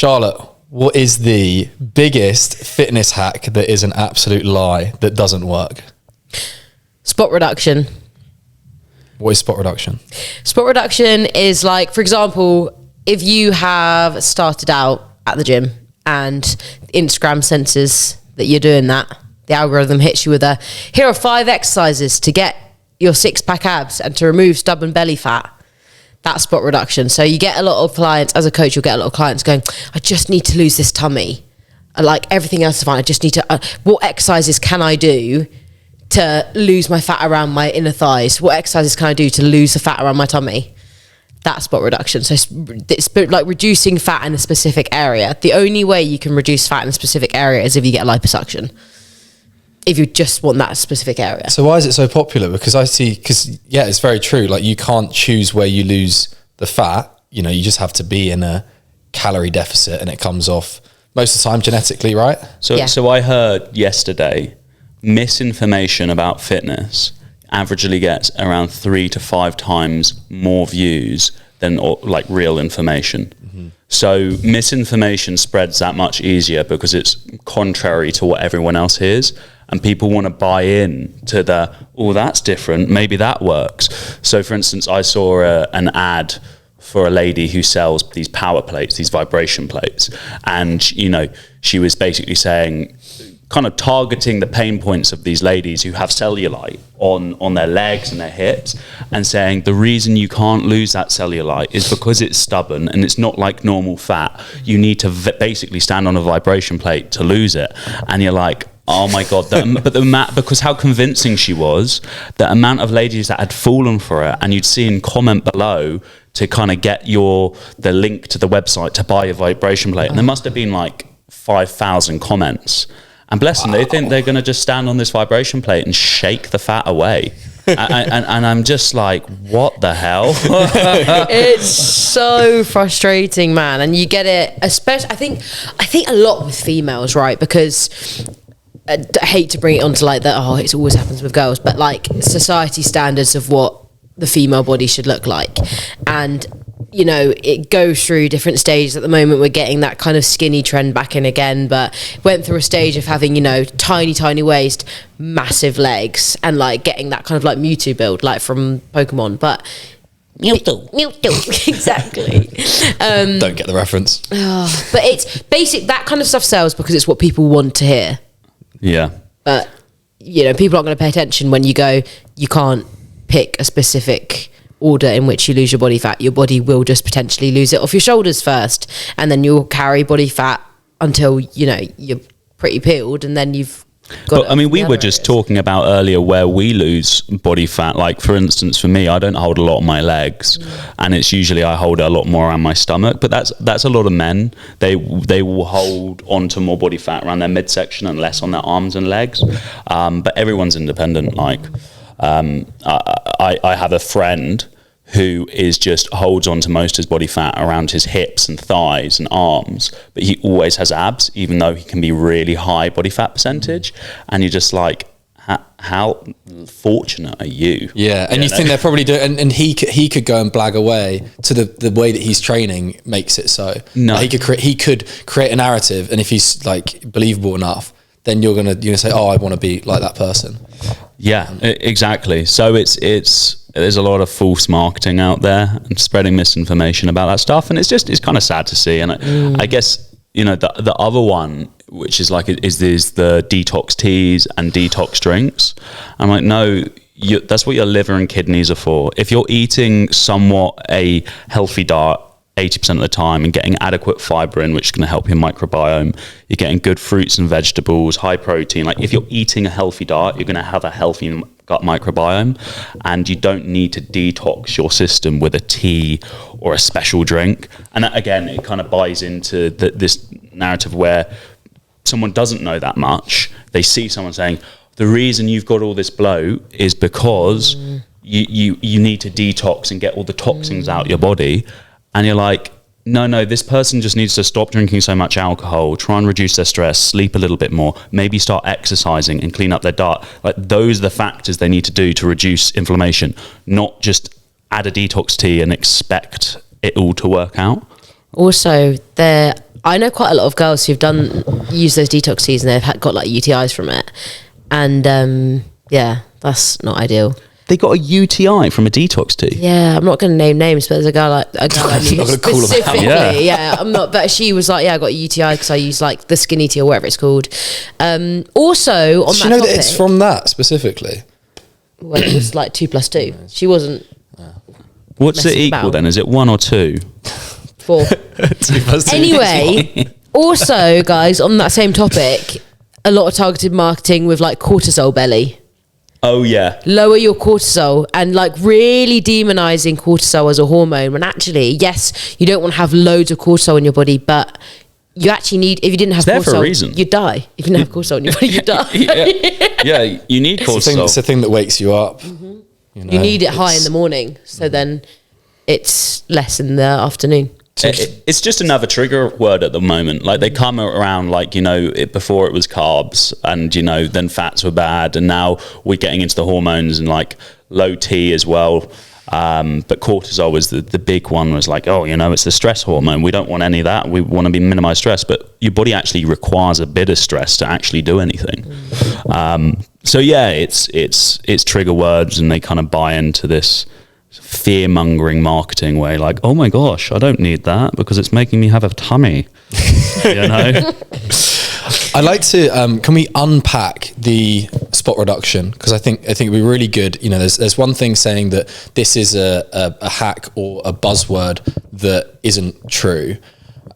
Charlotte, what is the biggest fitness hack that is an absolute lie that doesn't work? Spot reduction. What is spot reduction? Spot reduction is like, for example, if you have started out at the gym and Instagram senses that you're doing that, the algorithm hits you with here are 5 exercises to get your 6-pack abs and to remove stubborn belly fat. That's spot reduction. So you get a lot of clients, as a coach, you'll get a lot of clients going, I just need to lose this tummy. Like everything else is fine. I just need to, what exercises can I do to lose my fat around my inner thighs? What exercises can I do to lose the fat around my tummy? That's spot reduction. So it's like reducing fat in a specific area. The only way you can reduce fat in a specific area is if you get liposuction. If you just want that specific area. So why is it so popular? Because yeah, it's very true. Like you can't choose where you lose the fat. You know, you just have to be in a calorie deficit and it comes off most of the time genetically, right? So I heard yesterday, misinformation about fitness averagely gets around 3 to 5 times more views than like real information. Mm-hmm. So misinformation spreads that much easier because it's contrary to what everyone else hears. And people want to buy in to that's different. Maybe that works. So for instance, I saw an ad for a lady who sells these power plates, these vibration plates. And, you know, she was basically saying, kind of targeting the pain points of these ladies who have cellulite on their legs and their hips, and saying the reason you can't lose that cellulite is because it's stubborn and it's not like normal fat. You need to basically stand on a vibration plate to lose it. And you're like, oh my God. Because how convincing she was, the amount of ladies that had fallen for it, and you'd see in comment below to kind of get the link to the website to buy a vibration plate. And there must have been like 5,000 comments. And bless them, they think they're going to just stand on this vibration plate and shake the fat away. and I'm just like, what the hell? It's so frustrating, man. And you get it, especially, I think a lot with females, right? Because I hate to bring it onto like that, it always happens with girls, but like society standards of what the female body should look like. And you know, it goes through different stages. At the moment, we're getting that kind of skinny trend back in again, but went through a stage of having, you know, tiny waist, massive legs, and like getting that kind of like Mewtwo build, like from Pokemon. But Mewtwo, exactly. Don't get the reference. But it's basic. That kind of stuff sells because it's what people want to hear. Yeah. But you know, people aren't going to pay attention when you go, you can't pick a specific order in which you lose your body fat. Your body will just potentially lose it off your shoulders first, and then you'll carry body fat until, you know, you're pretty peeled, and then you've got. But I mean, we were just talking about earlier where we lose body fat. Like for instance, for me, I don't hold a lot on my legs, and it's usually I hold a lot more around my stomach. But that's a lot of men. They will hold onto more body fat around their midsection and less on their arms and legs. But everyone's independent. Like I have a friend who is just holds on to most of his body fat around his hips and thighs and arms, but he always has abs, even though he can be really high body fat percentage. And you're just like, how fortunate are you? Yeah, and you think they're probably doing, and he could go and blag away to the way that he's training makes it so. No, like he could create a narrative, and if he's like believable enough, then you're gonna say, I want to be like that person. Yeah, exactly. So there's a lot of false marketing out there and spreading misinformation about that stuff, and it's kind of sad to see. And I guess, you know, the other one, which is like is the detox teas and detox drinks. I'm like, no, that's what your liver and kidneys are for. If you're eating somewhat a healthy diet 80% of the time and getting adequate fiber in, which is going to help your microbiome, you're getting good fruits and vegetables, high protein. Like if you're eating a healthy diet, you're going to have a healthy gut microbiome, and you don't need to detox your system with a tea or a special drink. And that, again, it kind of buys into this narrative where someone doesn't know that much. They see someone saying, the reason you've got all this bloat is because you need to detox and get all the toxins out your body. And you're like, no, this person just needs to stop drinking so much alcohol, try and reduce their stress, sleep a little bit more, maybe start exercising and clean up their diet. Like those are the factors they need to do to reduce inflammation, not just add a detox tea and expect it all to work out. Also, there I know quite a lot of girls who've used those detox teas and they've got like UTIs from it. And yeah, that's not ideal. They got a UTI from a detox tea. Yeah, I'm not going to name names, but there's a girl I knew not gonna call them out. specifically. Yeah, I'm not. But she was like, "Yeah, I got a UTI because I use like the skinny tea or whatever it's called." Also, on Does that she know topic, that it's from that specifically? well, it was like 2 + 2. She wasn't What's it messing equal about. then? Is it 1 or 2? 4. 2 + 2. Anyway, also, guys, on that same topic, a lot of targeted marketing with like cortisol belly. Oh yeah. Lower your cortisol and like really demonizing cortisol as a hormone when actually, yes, you don't want to have loads of cortisol in your body, but you actually need, if you didn't have It's there cortisol, for a reason. you'd die. If you didn't have cortisol in your body, you'd die. Yeah, you need It's cortisol. the thing that wakes you up. You need it high in the morning, so then it's less in the afternoon. It's just another trigger word at the moment. Like they come around like, before it was carbs and, then fats were bad. And now we're getting into the hormones and like low T as well. But cortisol was the big one, was like, it's the stress hormone. We don't want any of that. We want to minimize stress, but your body actually requires a bit of stress to actually do anything. So yeah, it's trigger words and they kind of buy into this fear-mongering marketing way, like, oh my gosh, I don't need that because it's making me have a tummy. I'd like to can we unpack the spot reduction, because I think it'd be really good. There's one thing saying that this is a hack or a buzzword that isn't true.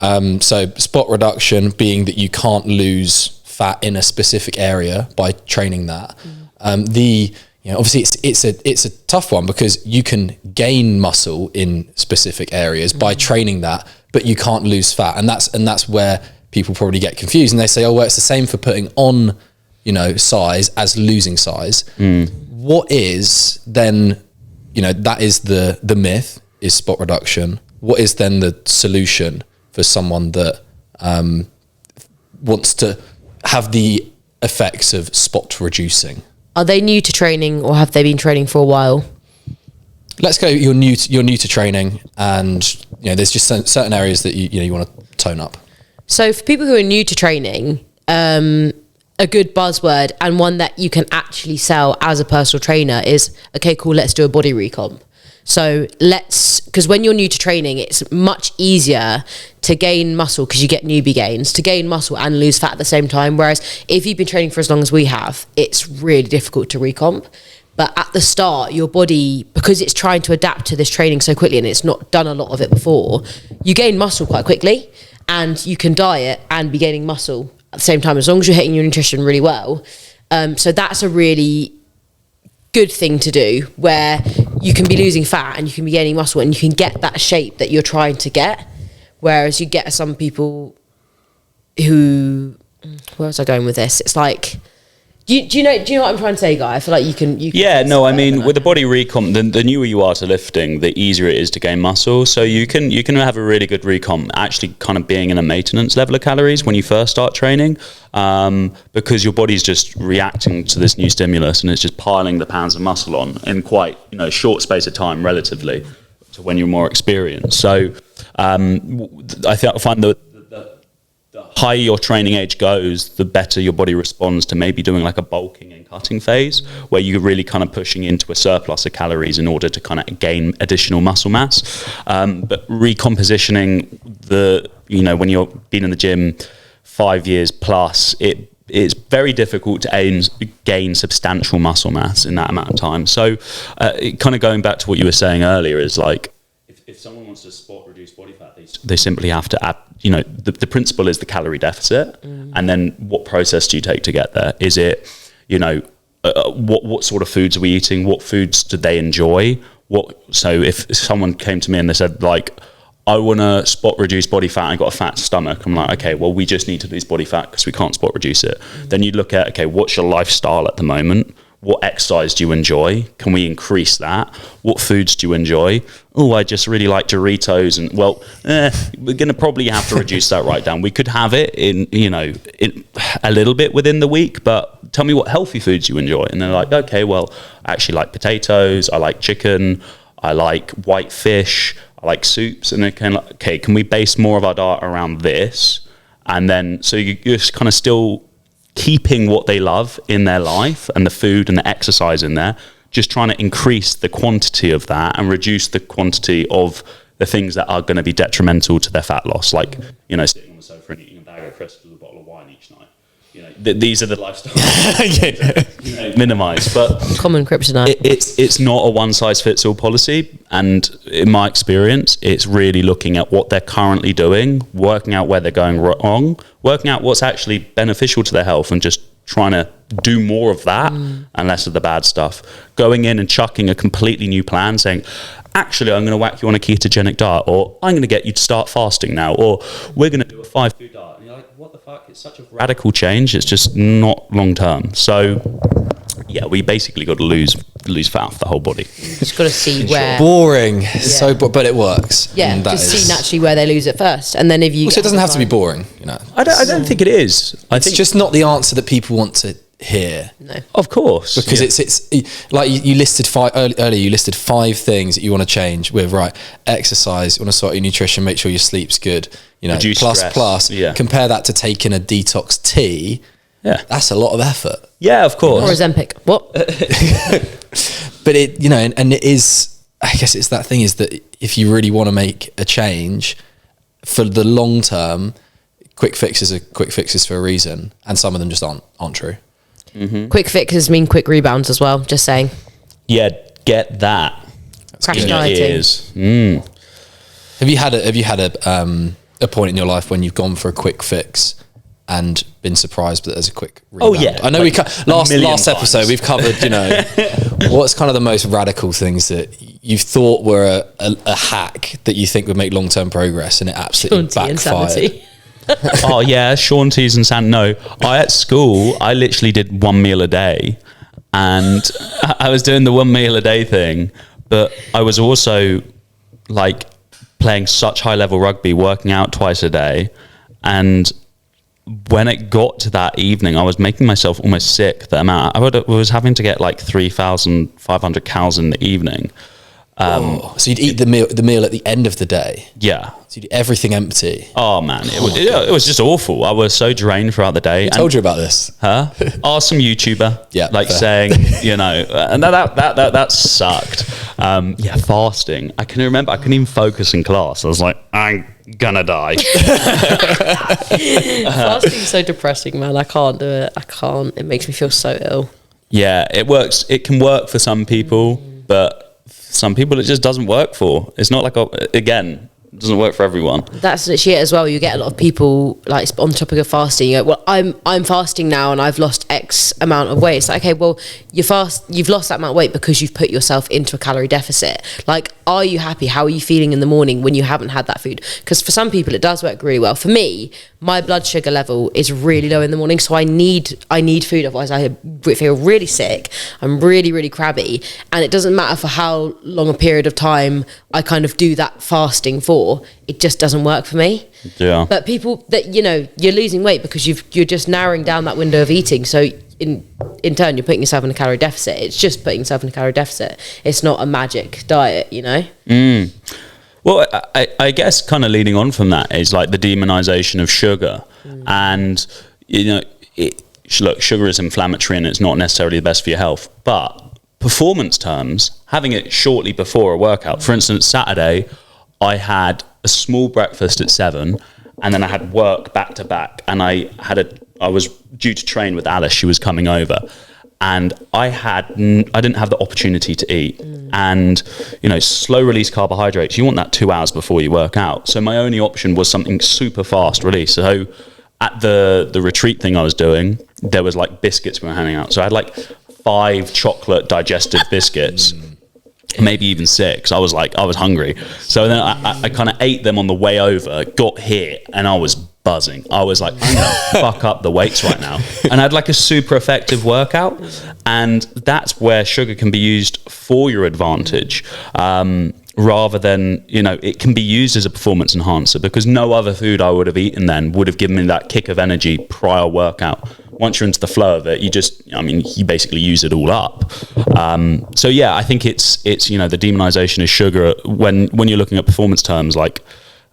So spot reduction being that you can't lose fat in a specific area by training that. Obviously it's a tough one because you can gain muscle in specific areas by training that, but you can't lose fat, and that's where people probably get confused and they say, it's the same for putting on, size as losing size. What is then, that is the myth, is spot reduction. What is then the solution for someone that wants to have the effects of spot reducing? Are they new to training or have they been training for a while? Let's go. You're new to training, and there's just certain areas that you want to tone up. So for people who are new to training, a good buzzword and one that you can actually sell as a personal trainer is, okay, cool, let's do a body recomp. So because when you're new to training, it's much easier to gain muscle because you get newbie gains, to gain muscle and lose fat at the same time. Whereas if you've been training for as long as we have, it's really difficult to recomp. But at the start, your body, because it's trying to adapt to this training so quickly and it's not done a lot of it before, you gain muscle quite quickly and you can diet and be gaining muscle at the same time, as long as you're hitting your nutrition really well. So that's a really good thing to do, where you can be losing fat and you can be gaining muscle and you can get that shape that you're trying to get. Whereas you get some people who, where was I going with this? It's like, do you know what I'm trying to say, Guy? I feel like you can yeah, no, I mean, with the body recomp, the newer you are to lifting, the easier it is to gain muscle. So you can have a really good recomp actually kind of being in a maintenance level of calories when you first start training, because your body's just reacting to this new stimulus and it's just piling the pounds of muscle on in quite short space of time relatively to when you're more experienced. So I find that the higher your training age goes, the better your body responds to maybe doing like a bulking and cutting phase, where you're really kind of pushing into a surplus of calories in order to kind of gain additional muscle mass. But recompositioning when you're been in the gym 5 years plus, it's very difficult to gain substantial muscle mass in that amount of time. So kind of going back to what you were saying earlier is like, if someone wants to spot reduce body fat, they simply have to add, the principle is the calorie deficit. And then what process do you take to get there? Is it, what sort of foods are we eating? What foods do they enjoy? So if someone came to me and they said like, I want to spot reduce body fat, I got a fat stomach. I'm like, okay, well, we just need to lose body fat because we can't spot reduce it. Then you look at, okay, what's your lifestyle at the moment? What exercise do you enjoy? Can we increase that? What foods do you enjoy? Oh, I just really like Doritos. And we're going to probably have to reduce that right down. We could have it in a little bit within the week, but tell me what healthy foods you enjoy. And they're like, okay, well, I actually like potatoes. I like chicken. I like white fish. like soups, and then kind of like, okay, can we base more of our diet around this? And then, so you're just kind of still keeping what they love in their life and the food and the exercise in there, just trying to increase the quantity of that and reduce the quantity of the things that are going to be detrimental to their fat loss, like, you know, sitting on the sofa and eating a bag of crisps with a bottle of wine each night. You know, these are the lifestyles minimize, but common kryptonite. It's not a one size fits all policy, and in my experience, it's really looking at what they're currently doing, working out where they're going wrong, working out what's actually beneficial to their health, and just trying to do more of that and less of the bad stuff. Going in and chucking a completely new plan, saying, actually, I'm going to whack you on a ketogenic diet, or I'm going to get you to start fasting now, or we're going to do a 5-food diet. And you're like, what the fuck? It's such a radical change. It's just not long term. So, yeah, we basically got to lose fat off the whole body. Just got to see where. Boring. So, but it works. Yeah, just see naturally where they lose it first, and then if you. Also, it doesn't have to be boring, you know. I don't think it is. I think it's just not the answer that people want to hear. No, of course, because it's like you listed earlier. You listed 5 things that you want to change with, right? Exercise. You want to sort your nutrition. Make sure your sleep's good. You know, reduce plus stress. Compare that to taking a detox tea. Yeah, that's a lot of effort. Yeah, of course. Or Ozempic. What? But it, you know, and it is. I guess it's that thing is that if you really want to make a change for the long term, quick fixes are quick fixes for a reason, and some of them just aren't true. Mm-hmm. Quick fixes mean quick rebounds as well. Just saying. Yeah, get that. Crash dieting. Have you had a point in your life when you've gone for a quick fix and been surprised that there's a quick rebound? Oh yeah, I know like last episode we've covered, you know, what's kind of the most radical things that you thought were a hack that you think would make long-term progress, and it absolutely backfired. Oh yeah, Sean T's and San. No, at school I literally did 1 meal a day, and I was doing the 1 meal a day thing, but I was also like playing such high level rugby, working out twice a day, and when it got to that evening, I was making myself almost sick. The amount I was having to get like 3,500 calories in the evening. So you'd eat the meal at the end of the day. Yeah. So you'd eat everything empty. Oh man, it was just awful. I was so drained throughout the day. Who told you about this? Huh? Some YouTuber. Yeah. Like fair. Saying, you know, and that sucked. Yeah, fasting. I can remember I couldn't even focus in class. I was like, I'm gonna die. Fasting's so depressing, man. I can't do it. I can't. It makes me feel so ill. Yeah, it works. It can work for some people, but some people it just doesn't work for. It's not like again, it doesn't work for everyone. That's literally it as well. You get a lot of people like on the topic of fasting. You go, well, I'm fasting now and I've lost X amount of weight. It's like, okay, well, you've lost that amount of weight because you've put yourself into a calorie deficit. Like, are you happy? How are you feeling in the morning when you haven't had that food? Because for some people it does work really well. For me, my blood sugar level is really low in the morning, so I need food, otherwise I feel really sick. I'm really, really crabby, and it doesn't matter for how long a period of time I kind of do that fasting for, it just doesn't work for me. Yeah. But people that, you know, you're losing weight because you're just narrowing down that window of eating, so in turn you're putting yourself in a calorie deficit. It's just putting yourself in a calorie deficit. It's not a magic diet, you know. Well, I guess kind of leading on from that is like the demonization of sugar. And, you know, look, sugar is inflammatory and it's not necessarily the best for your health. But performance terms, having it shortly before a workout, for instance, Saturday, I had a small breakfast at 7 and then I had work back to back. And I was due to train with Alice. She was coming over. And I didn't have the opportunity to eat. And, you know, slow release carbohydrates, you want that 2 hours before you work out. So my only option was something super fast release. So at the retreat thing I was doing, there was like biscuits we were handing out. So I had like 5 chocolate digestive biscuits, maybe even 6. I was hungry. So then I kind of ate them on the way over, got here, and I was buzzing. I was like, I'm gonna fuck up the weights right now. And I had like a super effective workout, and that's where sugar can be used for your advantage, rather than, you know, it can be used as a performance enhancer, because no other food I would have eaten then would have given me that kick of energy prior workout. once you're into the flow of it, you basically use it all up. So yeah, I think it's the demonization of sugar when you're looking at performance terms. Like,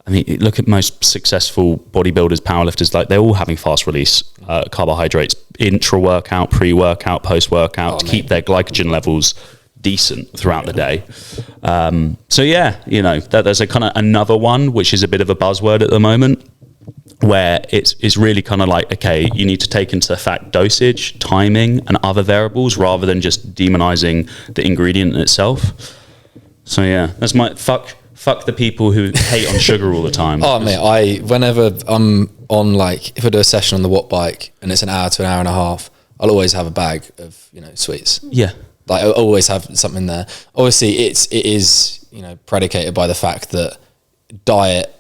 I mean, look at most successful bodybuilders, powerlifters, like they're all having fast release carbohydrates, intra-workout, pre-workout, post-workout, to keep their glycogen levels decent throughout the day. So yeah, there's a kind of another one, which is a bit of a buzzword at the moment, where it's really kind of like, okay, you need to take into fact dosage, timing, and other variables rather than just demonizing the ingredient itself. So yeah, that's my fuck the people who hate on sugar all the time. Oh mate, whenever I'm on, like, if I do a session on the watt bike and it's an hour to an hour and a half, I'll always have a bag of sweets. Yeah, like I always have something there. Obviously, it is predicated by the fact that diet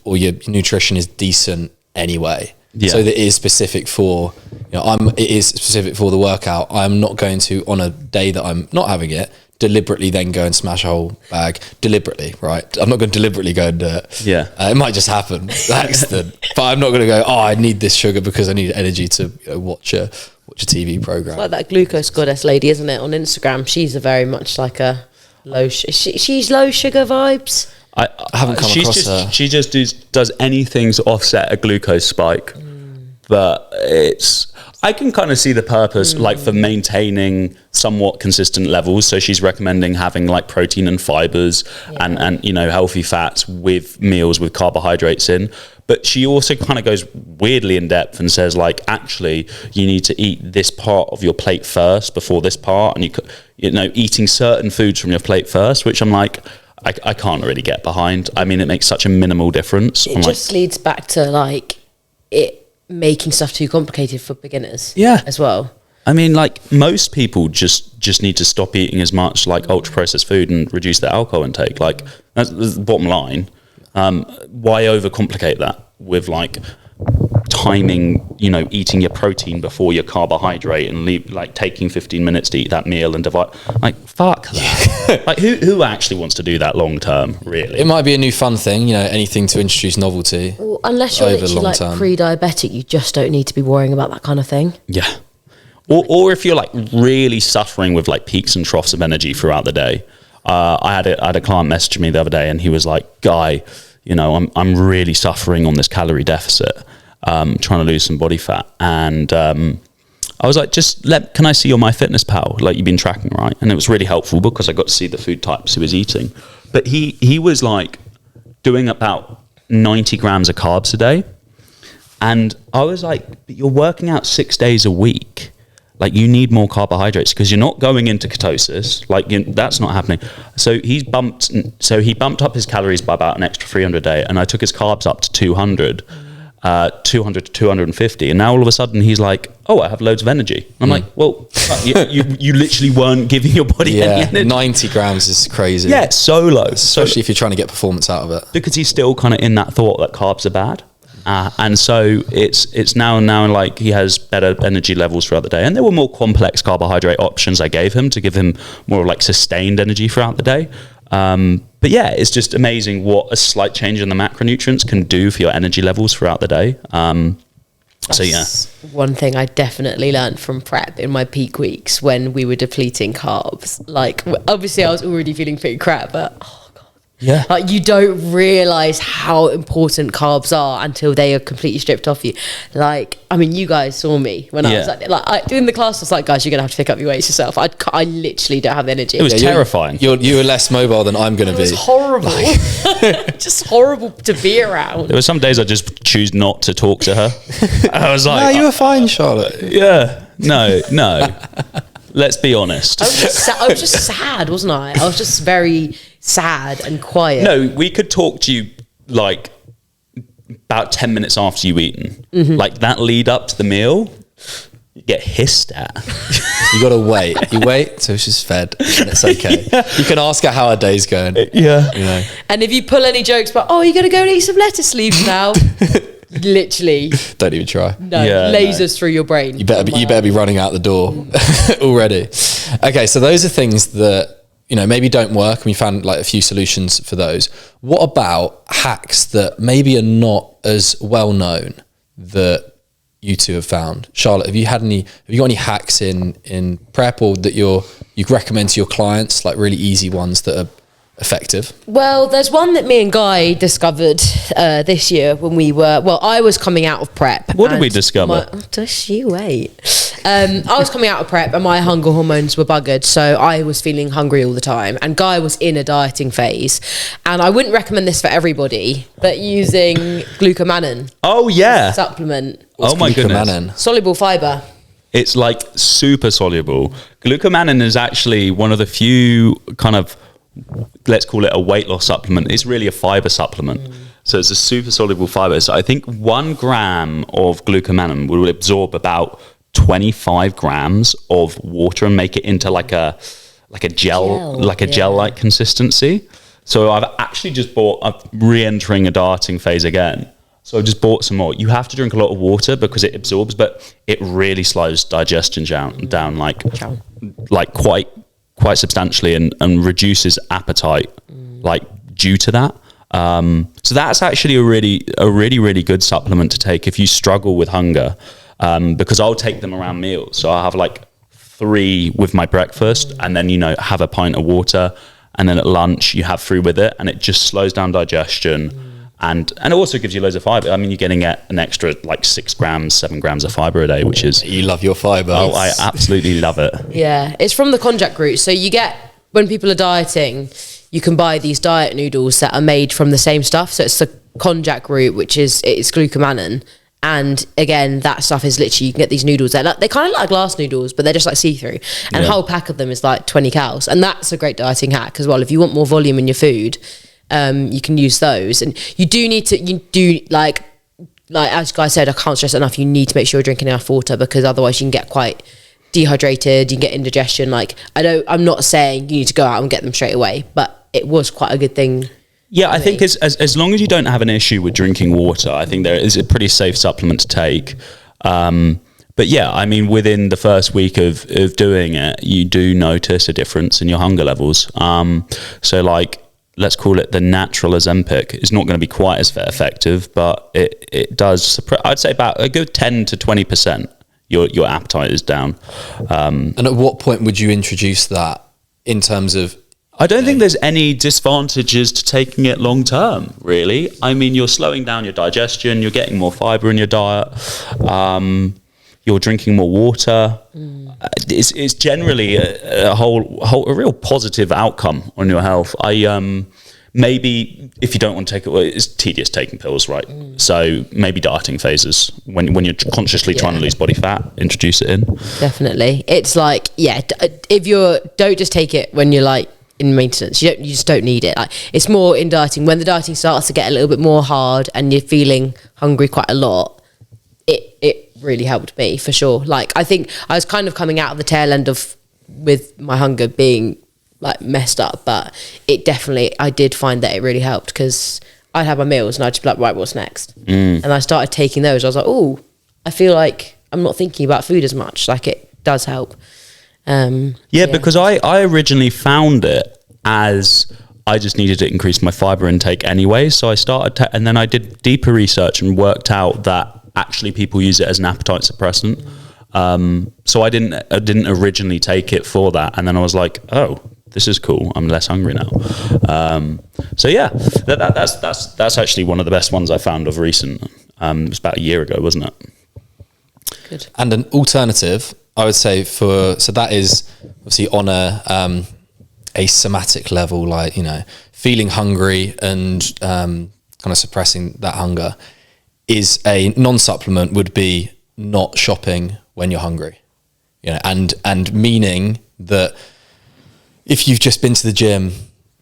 or your nutrition is decent anyway. Yeah. So that it is specific for it is specific for the workout. I'm not going to, on a day that I'm not having it, deliberately then go and smash a whole bag deliberately, right? I'm not going to deliberately go and do it. Yeah. It might just happen, accident. But I'm not going to go, I need this sugar because I need energy to watch a TV program. It's like that glucose goddess lady, isn't it, on Instagram? She's a very much like a low. She's low sugar vibes. I haven't come across her. She just does anything to offset a glucose spike, but I can kind of see the purpose, like for maintaining somewhat consistent levels. So she's recommending having like protein and fibers and healthy fats with meals with carbohydrates in. But she also kind of goes weirdly in depth and says, like, actually, you need to eat this part of your plate first before this part, and eating certain foods from your plate first, which I'm like, I can't really get behind. I mean, it makes such a minimal difference. It just leads back to like it making stuff too complicated for beginners. Yeah, as well. I mean, like, most people just need to stop eating as much like ultra processed food and reduce their alcohol intake. Like, that's the bottom line. Why overcomplicate that with like timing, eating your protein before your carbohydrate and taking 15 minutes to eat that meal and divide, like, fuck that. Like, who actually wants to do that long term, really? It might be a new fun thing, anything to introduce novelty. Well, unless you're literally like pre-diabetic, you just don't need to be worrying about that kind of thing. Yeah. Or if you're like really suffering with like peaks and troughs of energy throughout the day. I had a client message me the other day and he was like, Guy, I'm really suffering on this calorie deficit, trying to lose some body fat. And I was like, can I see your MyFitnessPal? Like, you've been tracking, right? And it was really helpful because I got to see the food types he was eating. But he was like doing about 90 grams of carbs a day. And I was like, but you're working out 6 days a week. Like, you need more carbohydrates because you're not going into ketosis. Like, that's not happening. So he bumped up his calories by about an extra 300 a day, and I took his carbs up to 200 to 250, and now all of a sudden he's like, oh, I have loads of energy. I'm like, well, you literally weren't giving your body any energy. 90 grams is crazy. Yeah, so low. Especially if you're trying to get performance out of it. Because he's still kind of in that thought that carbs are bad. And so it's now like he has better energy levels throughout the day. And there were more complex carbohydrate options I gave him to give him more like sustained energy throughout the day. But yeah, it's just amazing what a slight change in the macronutrients can do for your energy levels throughout the day. So yeah, one thing I definitely learned from prep in my peak weeks when we were depleting carbs. Like, obviously I was already feeling pretty crap, but yeah, like, you don't realize how important carbs are until they are completely stripped off you. Like, I mean, you guys saw me when I was like doing the class. I was like, guys, you're gonna have to pick up your weights yourself. I literally don't have the energy. It was terrifying. You were less mobile than I'm gonna be. It was horrible. Just horrible to be around. There were some days I just choose not to talk to her. I was like, no, you were fine, Charlotte. Yeah, no. Let's be honest. I was just sad, wasn't I? I was just very sad and quiet. No, we could talk to you like about 10 minutes after you've eaten. Mm-hmm. Like, that lead up to the meal, you get hissed at. You gotta wait. You wait till she's fed, and it's okay. Yeah. You can ask her how her day's going. Yeah. And if you pull any jokes about, oh, you're gonna go and eat some lettuce leaves now. Literally, don't even try. Lasers through your brain. You better be running out the door already. Okay, so those are things that maybe don't work, and we found like a few solutions for those. What about hacks that maybe are not as well known that you two have found? Charlotte, have you got any hacks in prep, or that you recommend to your clients, like really easy ones that are effective? Well, there's one that me and Guy discovered this year when I was coming out of prep. What did we discover? Just you wait. I was coming out of prep and my hunger hormones were buggered, so I was feeling hungry all the time, and Guy was in a dieting phase, and I wouldn't recommend this for everybody, but using Glucomannan. Oh yeah, supplement. Oh my goodness. Soluble fiber. It's like super soluble. Glucomannan is actually one of the few kind of, let's call it a weight loss supplement. It's really a fiber supplement. So it's a super soluble fiber. So I think 1 gram of Glucomannan will absorb about 25 grams of water and make it into like a gel-like consistency. So I've actually I'm re-entering a dieting phase again. So I just bought some more. You have to drink a lot of water because it absorbs, but it really slows digestion down like quite substantially, and reduces appetite like due to that. So that's actually a really good supplement to take if you struggle with hunger, because I'll take them around meals. So I'll have like 3 with my breakfast, and then have a pint of water, and then at lunch you have 3 with it, and it just slows down digestion. And it also gives you loads of fiber. I mean, you're getting an extra like 6 grams, 7 grams of fiber a day, which is... You love your fiber. Oh, I absolutely love it. Yeah, it's from the konjac root. So you get, when people are dieting, you can buy these diet noodles that are made from the same stuff. So it's the konjac root, it's Glucomannan. And again, that stuff is literally, you can get these noodles. They're kind of like glass noodles, but they're just like see-through. And a whole pack of them is like 20 calories. And that's a great dieting hack as well. If you want more volume in your food, you can use those. And you do like as Guy said, I can't stress enough, you need to make sure you're drinking enough water, because otherwise you can get quite dehydrated, you can get indigestion. Like, I'm not saying you need to go out and get them straight away, but it was quite a good thing. Yeah, I think as long as you don't have an issue with drinking water, I think there is a pretty safe supplement to take. But yeah, I mean, within the first week of doing it, you do notice a difference in your hunger levels. So like, let's call it the natural Ozempic. It's not going to be quite as effective, but it does, I'd say about a good 10 to 20%, your appetite is down. And at what point would you introduce that in terms of... I don't think there's any disadvantages to taking it long term, really. I mean, you're slowing down your digestion, you're getting more fiber in your diet, you're drinking more water. It's generally a real positive outcome on your health. Maybe if you don't want to take it, well, it's tedious taking pills, right? So maybe dieting phases, when you're consciously trying to lose body fat, introduce it in. Definitely. It's like, don't just take it when you're like in maintenance. You just don't need it. Like, it's more in dieting. When the dieting starts to get a little bit more hard and you're feeling hungry quite a lot, it really helped me for sure. Like, I think I was kind of coming out of the tail end with my hunger being like messed up, but I did find that it really helped, because I'd have my meals and I'd just be like, right, what's next? And I started taking those. I was like, oh, I feel like I'm not thinking about food as much. Like, it does help. Because I originally found it as I just needed to increase my fiber intake anyway. So I started and then I did deeper research and worked out that actually people use it as an appetite suppressant. So I didn't originally take it for that, and then I was like, oh, this is cool, I'm less hungry now. So yeah, that's actually one of the best ones I found of recent. It was about a year ago, wasn't it? Good. And an alternative, I would say, so that is obviously on a somatic level, like, feeling hungry and kind of suppressing that hunger, is a non-supplement would be not shopping when you're hungry, and meaning that if you've just been to the gym,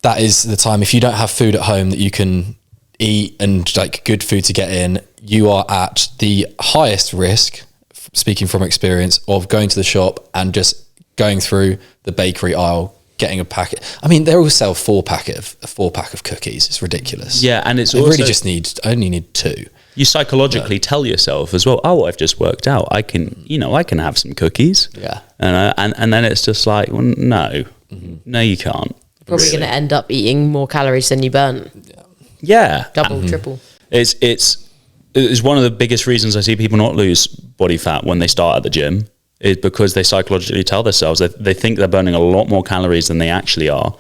that is the time. If you don't have food at home that you can eat and like good food to get in, you are at the highest risk, speaking from experience, of going to the shop and just going through the bakery aisle, getting a packet. I mean, they all sell a 4-pack of cookies. It's ridiculous. Yeah, and it's I also, really just only need 2. You psychologically tell yourself as well, oh, I've just worked out, I can have some cookies. Yeah. And then it's just like, well, no, no, you can't. Probably going to end up eating more calories than you burn. Yeah. Double, triple. It's one of the biggest reasons I see people not lose body fat when they start at the gym is because they psychologically tell themselves that they think they're burning a lot more calories than they actually are.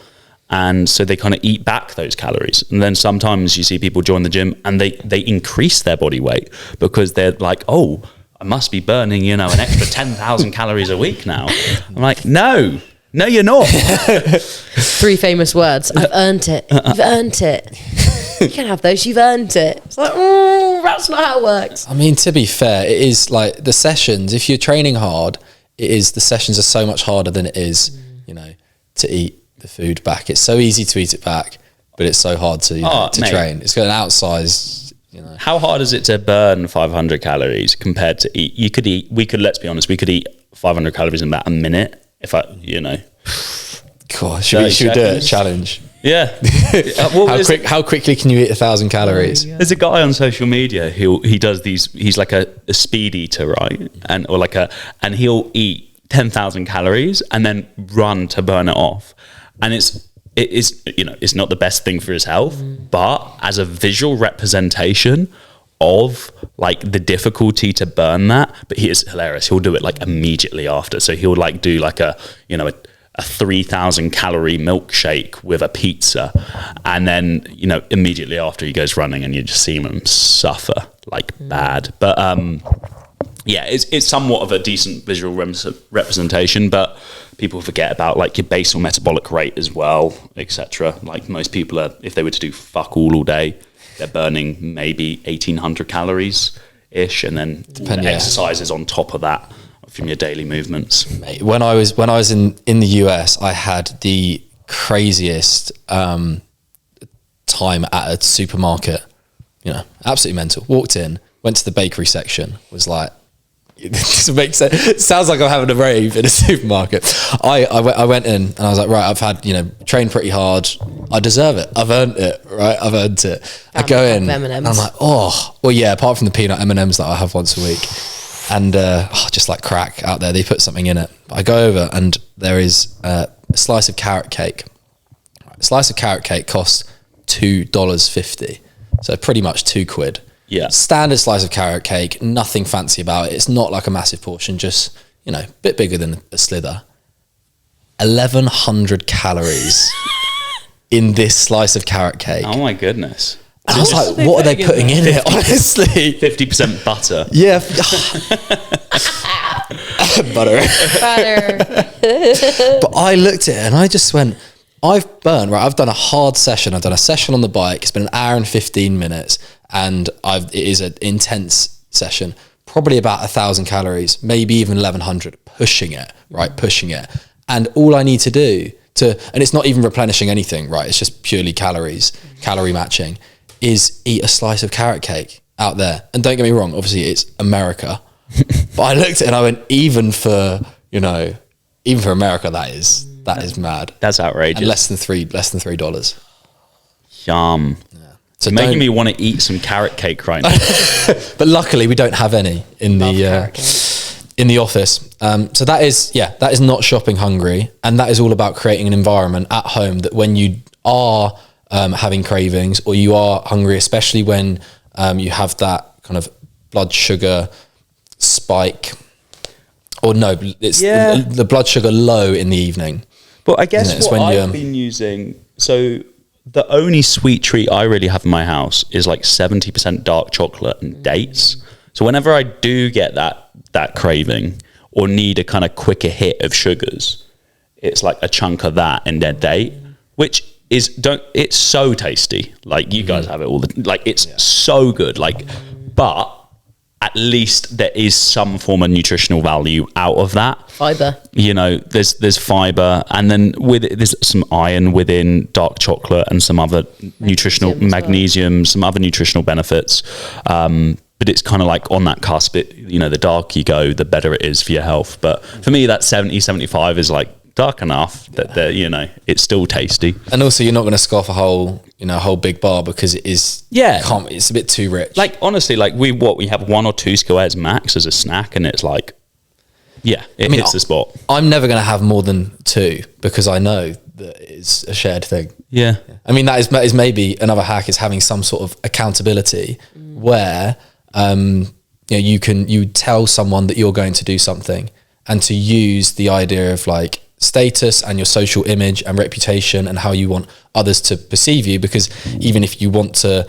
And so they kind of eat back those calories. And then sometimes you see people join the gym and they increase their body weight because they're like, oh, I must be burning, you know, an extra 10,000 calories a week now. I'm like, no, you're not. 3 famous words. I've earned it. You've earned it. You can have those. You've earned it. It's like, that's not how it works. I mean, to be fair, it is like the sessions, if you're training hard, the sessions are so much harder than it is, you know, to eat the food back. It's so easy to eat it back, but it's so hard to train. It's got an outsized, you know. How hard is it to burn 500 calories compared to eat? Let's be honest, we could eat 500 calories in about a minute if you know. God, should we do a challenge? Yeah. How quickly can you eat 1,000 calories? There's a guy on social media he does these. He's like a speed eater, right? And he'll eat 10,000 calories and then run to burn it off. And it is, you know, it's not the best thing for his health, but as a visual representation of like the difficulty to burn that, but he is hilarious. He'll do it like immediately after. So he'll like do like a 3,000 calorie milkshake with a pizza. And then, you know, immediately after he goes running and you just see him suffer like bad. But, yeah, it's somewhat of a decent visual representation, but people forget about like your basal metabolic rate as well, etc. Like most people are, if they were to do fuck all day, they're burning maybe 1,800 calories ish, and then exercises on top of that from your daily movements. Mate, when I was in the US, I had the craziest time at a supermarket. You know, absolutely mental. Walked in, went to the bakery section, was like, this makes sense. It sounds like I'm having a rave in a supermarket. I went in and I was like, right, I've had, you know, trained pretty hard. I deserve it. I've earned it, right? I've earned it. I go in and I'm like, oh, well, yeah, apart from the peanut M&Ms that I have once a week. And just like crack out there, they put something in it. But I go over and there is a slice of carrot cake. A slice of carrot cake costs $2.50. So pretty much £2. Yeah. Standard slice of carrot cake, nothing fancy about it. It's not like a massive portion, just, you know, a bit bigger than a slither. 1,100 calories in this slice of carrot cake. Oh my goodness. And I was like, what are they putting in it, honestly? 50% butter. Yeah. Butter. But I looked at it and I just went, I've done a hard session. I've done a session on the bike. It's been an hour and 15 minutes. And it is an intense session, probably about 1,000 calories, maybe even 1,100, pushing it. And all I need to do and it's not even replenishing anything, right? It's just purely calorie matching, is eat a slice of carrot cake out there. And don't get me wrong, obviously it's America, but I looked at it and I went, even for America, that is mad. That's outrageous. And less than $3. Yum. Yeah. So making me want to eat some carrot cake right now. But luckily we don't have any in the office. So that is not shopping hungry, and that is all about creating an environment at home that when you are having cravings or you are hungry, especially when you have that kind of blood sugar spike, or no, it's the blood sugar low in the evening. But I guess what I've been using, so the only sweet treat I really have in my house is like 70% dark chocolate and dates. So whenever I do get that craving or need a kind of quicker hit of sugars, it's like a chunk of that in their date, which it's so tasty. Like you guys have it all it's so good. But at least there is some form of nutritional value out of that. Fiber. You know, there's fiber, and then there's some iron within dark chocolate and some other magnesium, some other nutritional benefits. But it's kind of like on that cusp. The darker you go, the better it is for your health. But for me, that 70, 75 is like dark enough that it's still tasty. And also, you're not going to scoff a whole big bar because it is. Yeah, it's a bit too rich. Like honestly, like we have 1 or 2 squares max as a snack, and it's like, hits the spot. I'm never going to have more than 2 because I know that it's a shared thing. Yeah. I mean, that is maybe another hack, is having some sort of accountability where you tell someone that you're going to do something, and to use the idea of like status and your social image and reputation and how you want others to perceive you, because even if you want to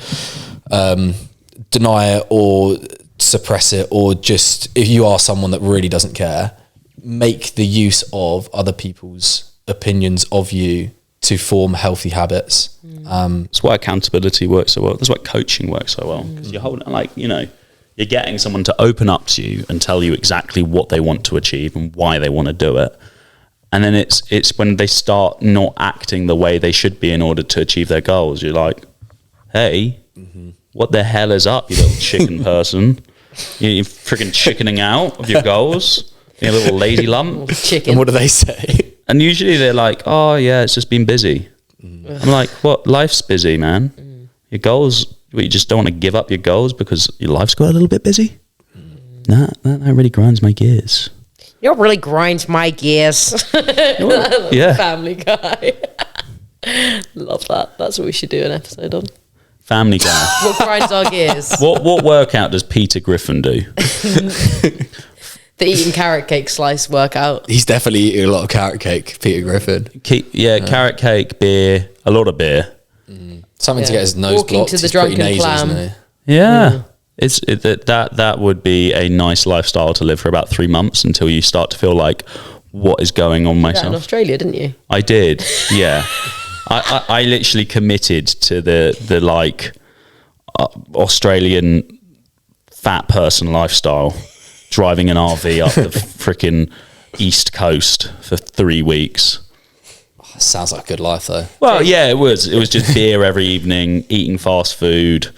deny it or suppress it, or just if you are someone that really doesn't care, make the use of other people's opinions of you to form healthy habits. That's why accountability works so well. That's why coaching works so well, because you're holding, like, you know, you're getting someone to open up to you and tell you exactly what they want to achieve and why they want to do it. And then it's when they start not acting the way they should be in order to achieve their goals, you're like, hey, what the hell is up, you little chicken person? You're freaking chickening out of your goals, you little lazy lump. Chicken. And what do they say? And usually they're like, oh yeah, it's just been busy. I'm like, what? Life's busy, man. Your goals, you just don't want to give up your goals because your life's got a little bit busy? Nah, that really grinds my gears. You really grinds my gears. Yeah. Family Guy. Love that. That's what we should do an episode on. Family Guy. What grinds our gears? What workout does Peter Griffin do? The eating carrot cake slice workout. He's definitely eating a lot of carrot cake, Peter Griffin. Carrot cake, beer, a lot of beer. Something to get his nose Walking blocked. to the He's pretty drunken nasal, clam. isn't Yeah. he? That would be a nice lifestyle to live for about 3 months until you start to feel like, what is going on That in myself? Australia, didn't you? I did, yeah. I literally committed to the like Australian fat person lifestyle, driving an RV up the freaking East Coast for 3 weeks. Sounds like a good life though. Well, yeah, it was just beer every evening, eating fast food,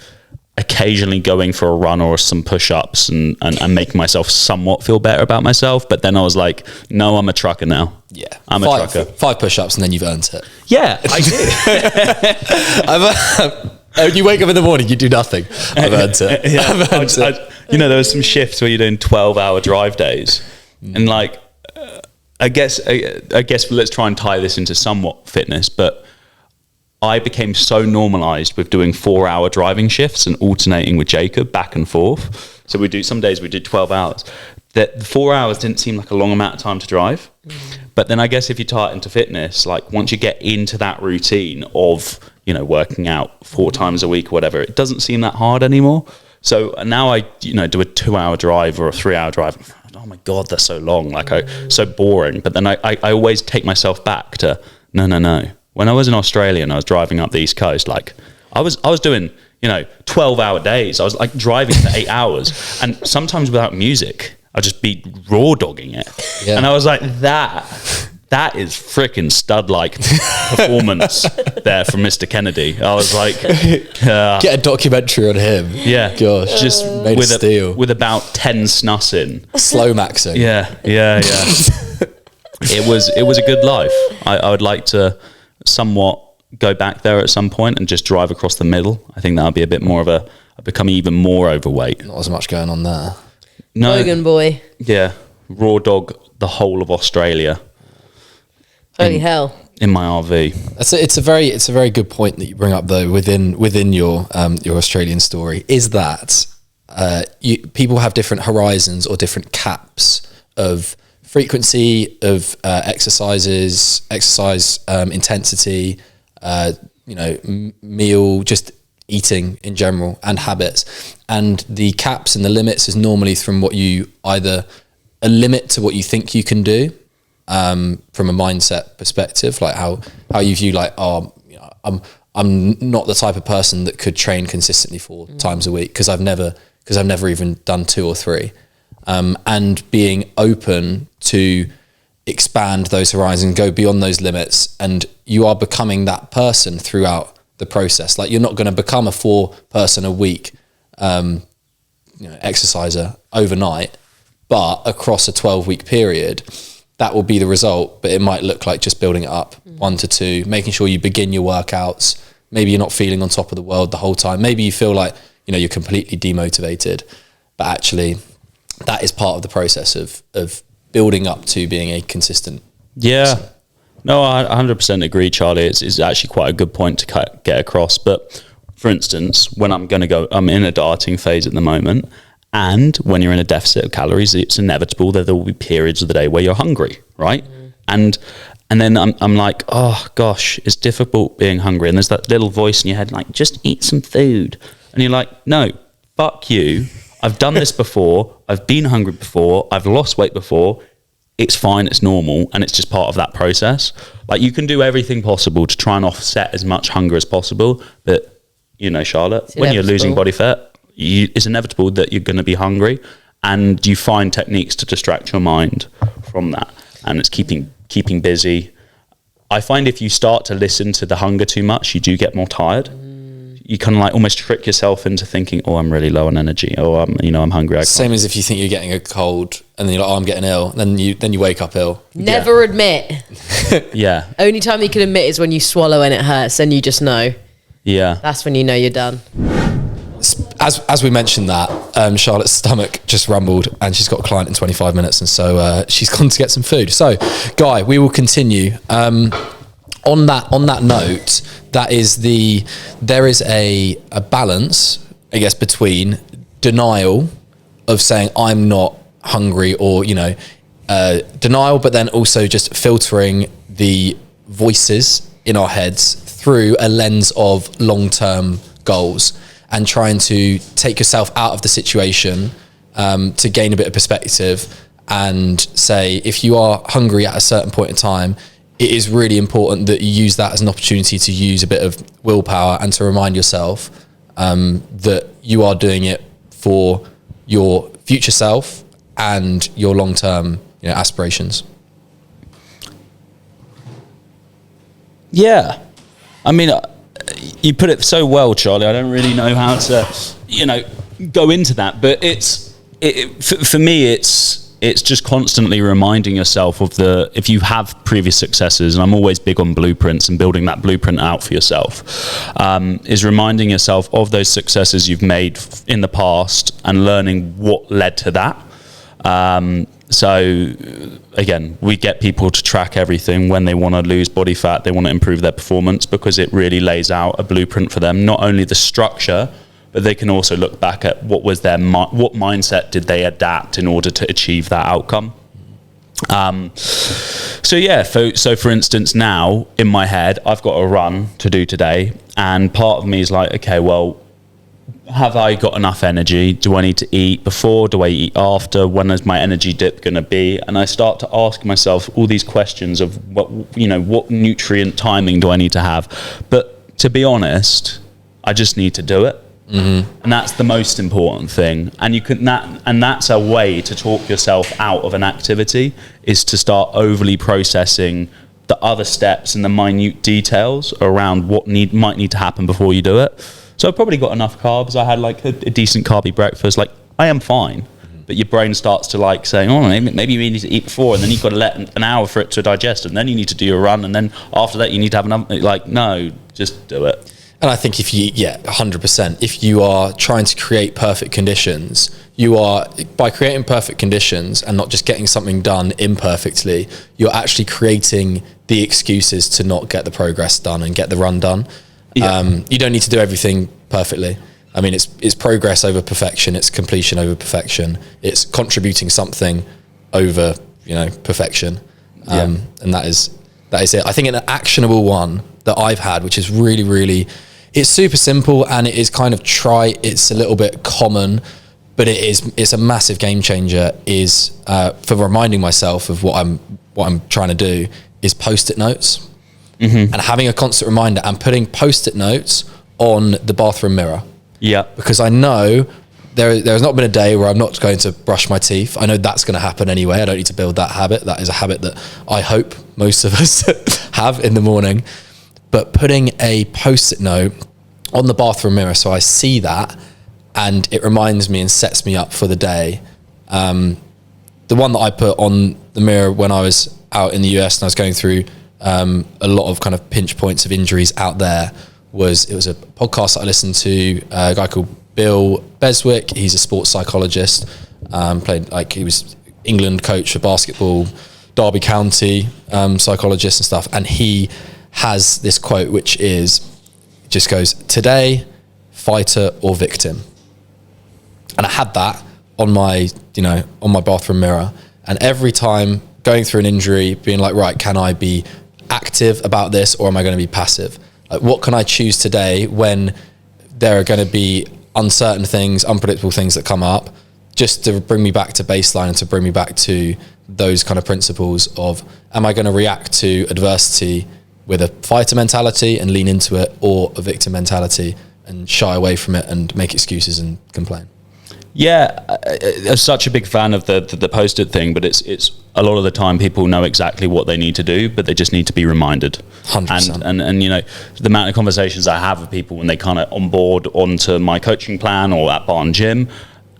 occasionally going for a run or some push-ups and making myself somewhat feel better about myself. But then I was like, no, I'm a trucker now. Yeah. I'm a trucker. 5 push-ups and then you've earned it. Yeah, I did. You wake up in the morning, you do nothing. I've earned it. Yeah, I've earned it. you know, there was some shifts where you're doing 12-hour drive days, and like, I guess let's try and tie this into somewhat fitness, but I became so normalized with doing 4-hour driving shifts and alternating with Jacob back and forth. So some days we did 12 hours. That the 4 hours didn't seem like a long amount of time to drive. But then I guess if you tie it into fitness, like once you get into that routine of, you know, working out 4 times a week or whatever, it doesn't seem that hard anymore. So now I, you know, do a 2-hour drive or a 3-hour drive. Oh my God, that's so long. Like, so boring. But then I always take myself back to, no. When I was in Australia and I was driving up the East Coast, like I was doing, you know, 12-hour days. I was like driving for 8 hours, and sometimes without music, I'd just be raw dogging it. Yeah. And I was like, that is freaking stud-like performance there from Mr. Kennedy. I was like, get a documentary on him. Yeah. Gosh, just made of steel. With about 10 snuss in. Slow maxing. Yeah. It was a good life. I would like to somewhat go back there at some point and just drive across the middle. I think that would be a bit more of I'd become even more overweight. Not as much going on there. No. Logan boy. Yeah. Raw dog the whole of Australia. Holy hell. In my RV. It's a very good point that you bring up though within your Australian story, is that people have different horizons or different caps of frequency of exercise intensity, meal, just eating in general, and habits. And the caps and the limits is normally from what you either a limit to what you think you can do, from a mindset perspective, like how you view like, I'm not the type of person that could train consistently 4 times a week because I've never even done 2 or 3. And being open to expand those horizons, go beyond those limits, and you are becoming that person throughout the process. Like, you're not going to become a 4 person a week exerciser overnight, but across a 12-week period, that will be the result. But it might look like just building it up 1 to 2, making sure you begin your workouts. Maybe you're not feeling on top of the world the whole time. Maybe you feel like, you're completely demotivated, but actually that is part of the process of building up to being a consistent person. No, I 100% agree, Charlie. It's actually quite a good point to get across. But for instance, when I'm in a dieting phase at the moment, And when you're in a deficit of calories, it's inevitable that there will be periods of the day where you're hungry, right? And then I'm like, oh gosh, it's difficult being hungry. And there's that little voice in your head like, just eat some food. And you're like, no, fuck you. I've done this before. I've been hungry before. I've lost weight before. It's fine. It's normal. And it's just part of that process. Like, you can do everything possible to try and offset as much hunger as possible. But, you know, Charlotte, when you're losing body fat, it's inevitable that you're going to be hungry. And you find techniques to distract your mind from that. And it's keeping busy. I find if you start to listen to the hunger too much, you do get more tired. You kind of like almost trick yourself into thinking, oh, I'm really low on energy. Oh, I'm hungry. Same as if you think you're getting a cold and then you're like, oh, I'm getting ill. And then you wake up ill. Never admit. Yeah. Only time you can admit is when you swallow and it hurts, and you just know. Yeah. That's when you know you're done. As we mentioned that, Charlotte's stomach just rumbled and she's got a client in 25 minutes. And so she's gone to get some food. So, Guy, we will continue. On that note, there is a balance, I guess, between denial of saying I'm not hungry, or denial, but then also just filtering the voices in our heads through a lens of long-term goals and trying to take yourself out of the situation to gain a bit of perspective and say, if you are hungry at a certain point in time, it is really important that you use that as an opportunity to use a bit of willpower and to remind yourself that you are doing it for your future self and your long-term aspirations. Yeah. I mean, you put it so well, Charlie. I don't really know how to, go into that, but for me, it's just constantly reminding yourself of if you have previous successes, and I'm always big on blueprints and building that blueprint out for yourself, is reminding yourself of those successes you've made in the past and learning what led to that. So again, we get people to track everything when they want to lose body fat, they want to improve their performance, because it really lays out a blueprint for them, not only the structure, but they can also look back at what mindset did they adapt in order to achieve that outcome. So for instance, now in my head, I've got a run to do today, and part of me is like, okay, well, have I got enough energy? Do I need to eat before? Do I eat after? When is my energy dip going to be? And I start to ask myself all these questions of what nutrient timing do I need to have? But to be honest, I just need to do it. Mm-hmm. And that's the most important thing. And that's a way to talk yourself out of an activity, is to start overly processing the other steps and the minute details around what might need to happen before you do it. So I've probably got enough carbs. I had like a decent carby breakfast. Like, I am fine. But your brain starts to like saying, oh, maybe you need to eat before, and then you've got to let an hour for it to digest, and then you need to do your run, and then after that you need to have another. Like, no, just do it. And I think 100%. If you are trying to create perfect conditions, by creating perfect conditions and not just getting something done imperfectly, you're actually creating the excuses to not get the progress done and get the run done. Yeah. You don't need to do everything perfectly. I mean, it's progress over perfection. It's completion over perfection. It's contributing something over, perfection. And that is it. I think an actionable one that I've had, which is really, really, it's super simple and it is kind of trite. It's a little bit common, but it's a massive game changer, is for reminding myself of what I'm trying to do, is Post-it notes. Mm-hmm. And having a constant reminder and putting Post-it notes on the bathroom mirror. Yeah. Because I know there's not been a day where I'm not going to brush my teeth. I know that's going to happen anyway. I don't need to build that habit. That is a habit that I hope most of us have in the morning. But putting a Post-it note on the bathroom mirror so I see that and it reminds me and sets me up for the day. The one that I put on the mirror when I was out in the US and I was going through a lot of kind of pinch points of injuries out there, was a podcast that I listened to, a guy called Bill Beswick. He's a sports psychologist, he was England coach for basketball, Derby County psychologist and stuff. And he has this quote, which just goes, today, fighter or victim. And I had that on my bathroom mirror, and every time going through an injury, being like, right, can I be active about this, or am I going to be passive? Like, what can I choose today when there are going to be uncertain things, unpredictable things that come up, just to bring me back to baseline and to bring me back to those kind of principles of, am I going to react to adversity with a fighter mentality and lean into it, or a victim mentality and shy away from it and make excuses and complain? Yeah, I'm such a big fan of the post-it thing, but it's a lot of the time people know exactly what they need to do, but they just need to be reminded. 100%. And you know, the amount of conversations I have with people when they kind of onboard onto my coaching plan or at Barn Gym,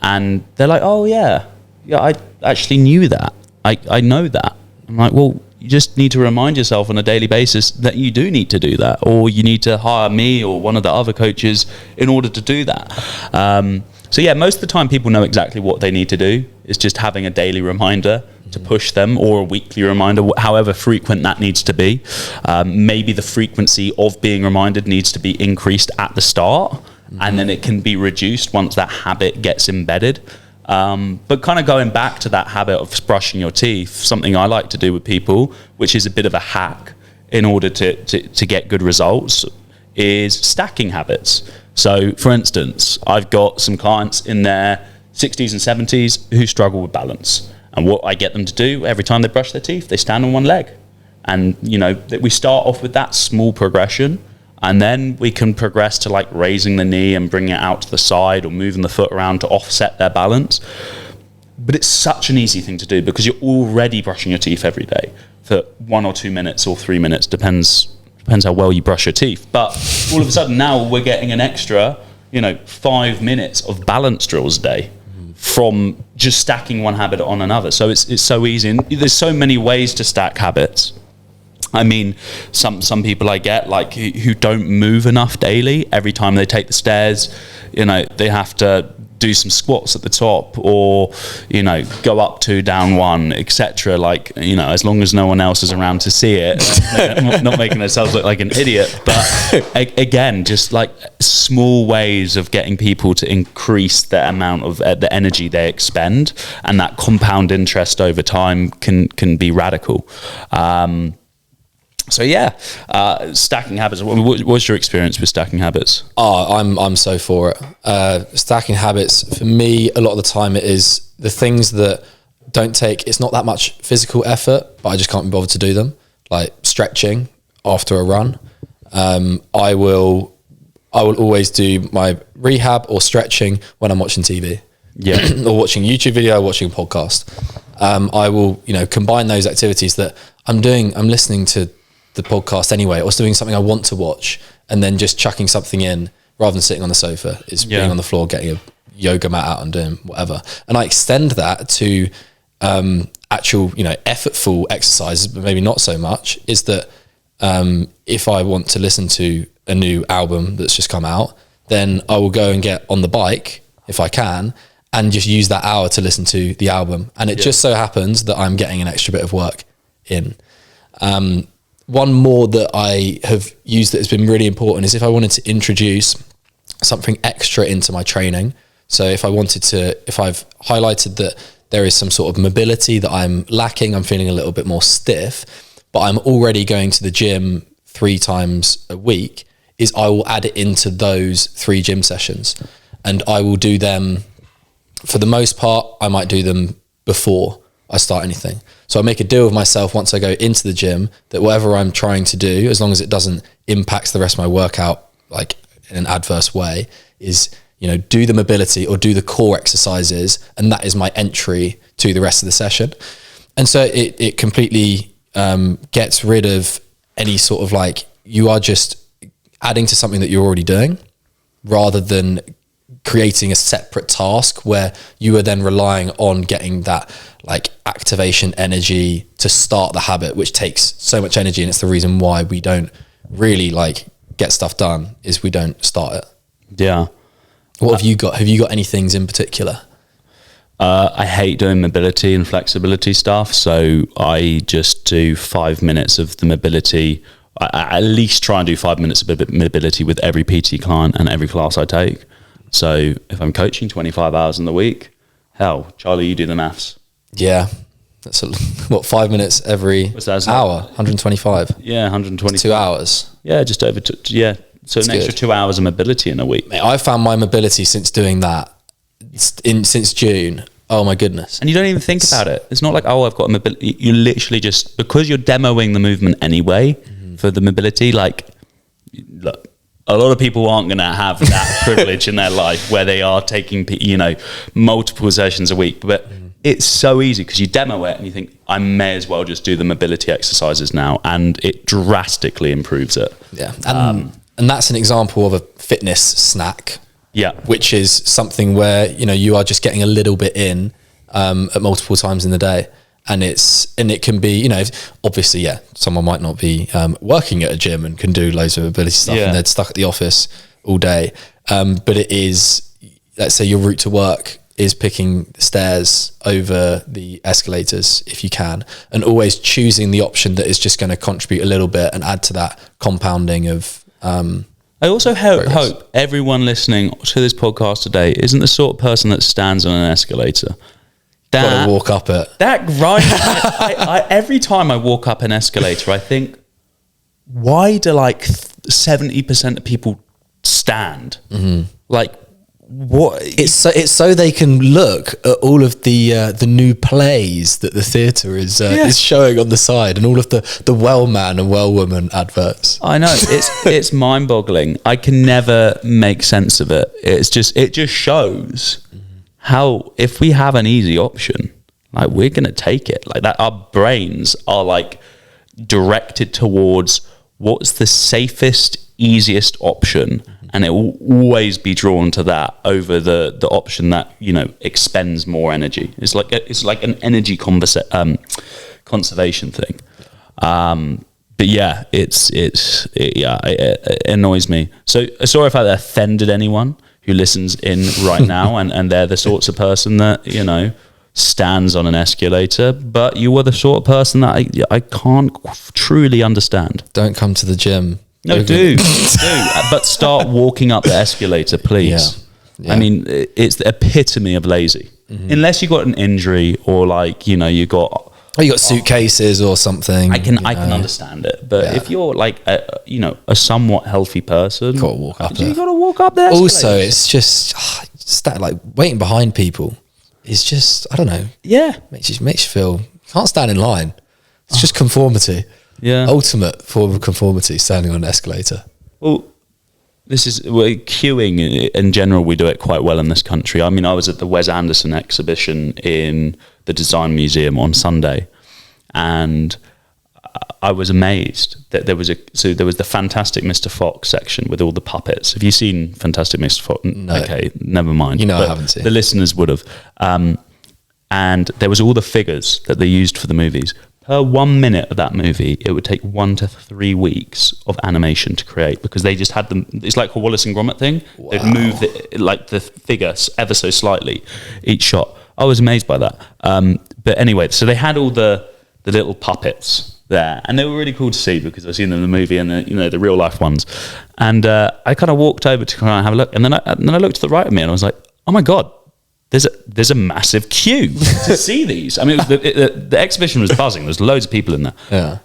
and they're like, oh yeah, I actually knew that. I know that. I'm like, well, you just need to remind yourself on a daily basis that you do need to do that, or you need to hire me or one of the other coaches in order to do that. So yeah, most of the time people know exactly what they need to do. It's just having a daily reminder to push them, or a weekly reminder, however frequent that needs to be. Maybe the frequency of being reminded needs to be increased at the start, and then it can be reduced once that habit gets embedded. But kind of going back to that habit of brushing your teeth, something I like to do with people, which is a bit of a hack in order to get good results, is stacking habits. So for instance, I've got some clients in their 60s and 70s who struggle with balance. And what I get them to do every time they brush their teeth, they stand on one leg. And, you know, we start off with that small progression, and then we can progress to like raising the knee and bringing it out to the side, or moving the foot around to offset their balance. But it's such an easy thing to do because you're already brushing your teeth every day for 1 or 2 minutes or 3 minutes, depends how well you brush your teeth. But all of a sudden now we're getting an extra, 5 minutes of balance drills a day from just stacking one habit on another. So it's so easy. And there's so many ways to stack habits. I mean, some people I get, like, who don't move enough daily. Every time they take the stairs, they have to do some squats at the top, or go up 2, down 1, etc. Like, as long as no one else is around to see it, not making ourselves look like an idiot. But again, just like small ways of getting people to increase the amount of the energy they expend, and that compound interest over time can be radical. So yeah, stacking habits. What's your experience with stacking habits? I'm so for it. Stacking habits, for me, a lot of the time it is the things that don't take, it's not that much physical effort, but I just can't be bothered to do them. Like stretching after a run. I will always do my rehab or stretching when I'm watching TV. Yeah. Or watching a YouTube video, or watching a podcast. I will, combine those activities that I'm listening to the podcast anyway, or doing something I want to watch, and then just chucking something in rather than sitting on the sofa, is being on the floor, getting a yoga mat out and doing whatever. And I extend that to actual, effortful exercises, but maybe not so much, is that if I want to listen to a new album that's just come out, then I will go and get on the bike, if I can, and just use that hour to listen to the album. And it just so happens that I'm getting an extra bit of work in. One more that I have used that has been really important is if I wanted to introduce something extra into my training. So if I've highlighted that there is some sort of mobility that I'm lacking, I'm feeling a little bit more stiff, but I'm already going to the gym 3 times a week, is I will add it into those 3 gym sessions. And I will do them, for the most part, I might do them before I start anything. So I make a deal with myself once I go into the gym that whatever I'm trying to do, as long as it doesn't impact the rest of my workout like in an adverse way, is do the mobility or do the core exercises, and that is my entry to the rest of the session. And so it completely gets rid of any sort of like, you are just adding to something that you're already doing, rather than creating a separate task where you are then relying on getting that like activation energy to start the habit, which takes so much energy. And it's the reason why we don't really like get stuff done, is we don't start it. Yeah. What have you got? Have you got any things in particular? I hate doing mobility and flexibility stuff. So I just do 5 minutes of the mobility. I at least try and do 5 minutes of mobility with every PT client and every class I take. So if I'm coaching 25 hours in the week, Hell, Charlie, you do the maths. Yeah. That's 5 minutes every hour? 125. Yeah, 120. 2 hours. Yeah, just over. So an extra 2 hours of mobility in a week. Mate, I found my mobility since doing that since June. Oh my goodness. And you don't even think about it. It's not like, oh, I've got mobility. You literally just, because you're demoing the movement anyway for the mobility, like, look, a lot of people aren't going to have that privilege in their life where they are taking, multiple sessions a week. But it's so easy because you demo it and you think, I may as well just do the mobility exercises now. And it drastically improves it. Yeah. And that's an example of a fitness snack. Yeah. Which is something where, you are just getting a little bit in at multiple times in the day. And it can be, obviously, yeah, someone might not be working at a gym and can do loads of mobility stuff and they're stuck at the office all day. But it is, let's say your route to work is picking the stairs over the escalators if you can, and always choosing the option that is just going to contribute a little bit and add to that compounding of I also hope everyone listening to this podcast today isn't the sort of person that stands on an escalator. Got to walk up it. That grinds. I every time I walk up an escalator, I think, why do 70% of people stand? Like, what? It's so they can look at all of the new plays that the theatre is showing on the side, and all of the well man and well woman adverts. I know, it's mind boggling. I can never make sense of it. It just shows how, if we have an easy option, like, we're going to take it like that. Our brains are directed towards what's the safest, easiest option. And it will always be drawn to that over the option that, expends more energy. It's like an energy conservation thing. But yeah, it annoys me. So sorry if I offended anyone who listens in right now, and they're the sorts of person that, stands on an escalator, but you are the sort of person that I can't truly understand. Don't come to the gym. No, do. But start walking up the escalator, please. Yeah. I mean, it's the epitome of lazy. Unless you got an injury or you got suitcases or something. I can understand it, but if you're a somewhat healthy person, you got to walk up there. Also, it's just waiting behind people is just, I don't know. Yeah, makes you feel you can't stand in line. It's just conformity. Yeah, ultimate form of conformity, standing on an escalator. Well, queuing in general, we do it quite well in this country. I mean, I was at the Wes Anderson exhibition in the Design Museum on Sunday, and I was amazed that there was the Fantastic Mr. Fox section with all the puppets. Have you seen Fantastic Mr. Fox? No. Okay, never mind. I haven't seen. The listeners would have. And there was all the figures that they used for the movies. Per 1 minute of that movie, it would take 1 to 3 weeks of animation to create, because they just had them. It's like a Wallace and Gromit thing. Wow. They'd move the figure ever so slightly each shot. I was amazed by that. But anyway, so they had all the little puppets there, and they were really cool to see because I've seen them in the movie and the real life ones. And I kind of walked over to kind of have a look, and then I looked to the right of me and I was like, oh my God. There's a massive queue to see these. I mean, the exhibition was buzzing. There's loads of people in there,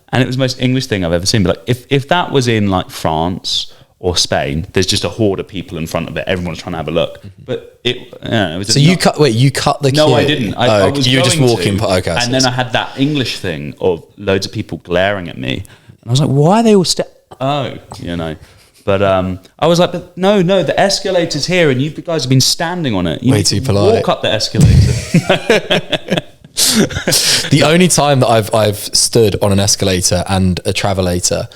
and it was the most English thing I've ever seen. But if that was in France or Spain, there's just a horde of people in front of it. Everyone's trying to have a look. But it was. So you cut the queue? No, I didn't. I was you were just walking. Okay, and then I had that English thing of loads of people glaring at me, and I was like, why are they all But I was like, but no, the escalator's here, and you guys have been standing on it. You Way too polite. Walk up the escalator. The only time that I've stood on an escalator and a travelator,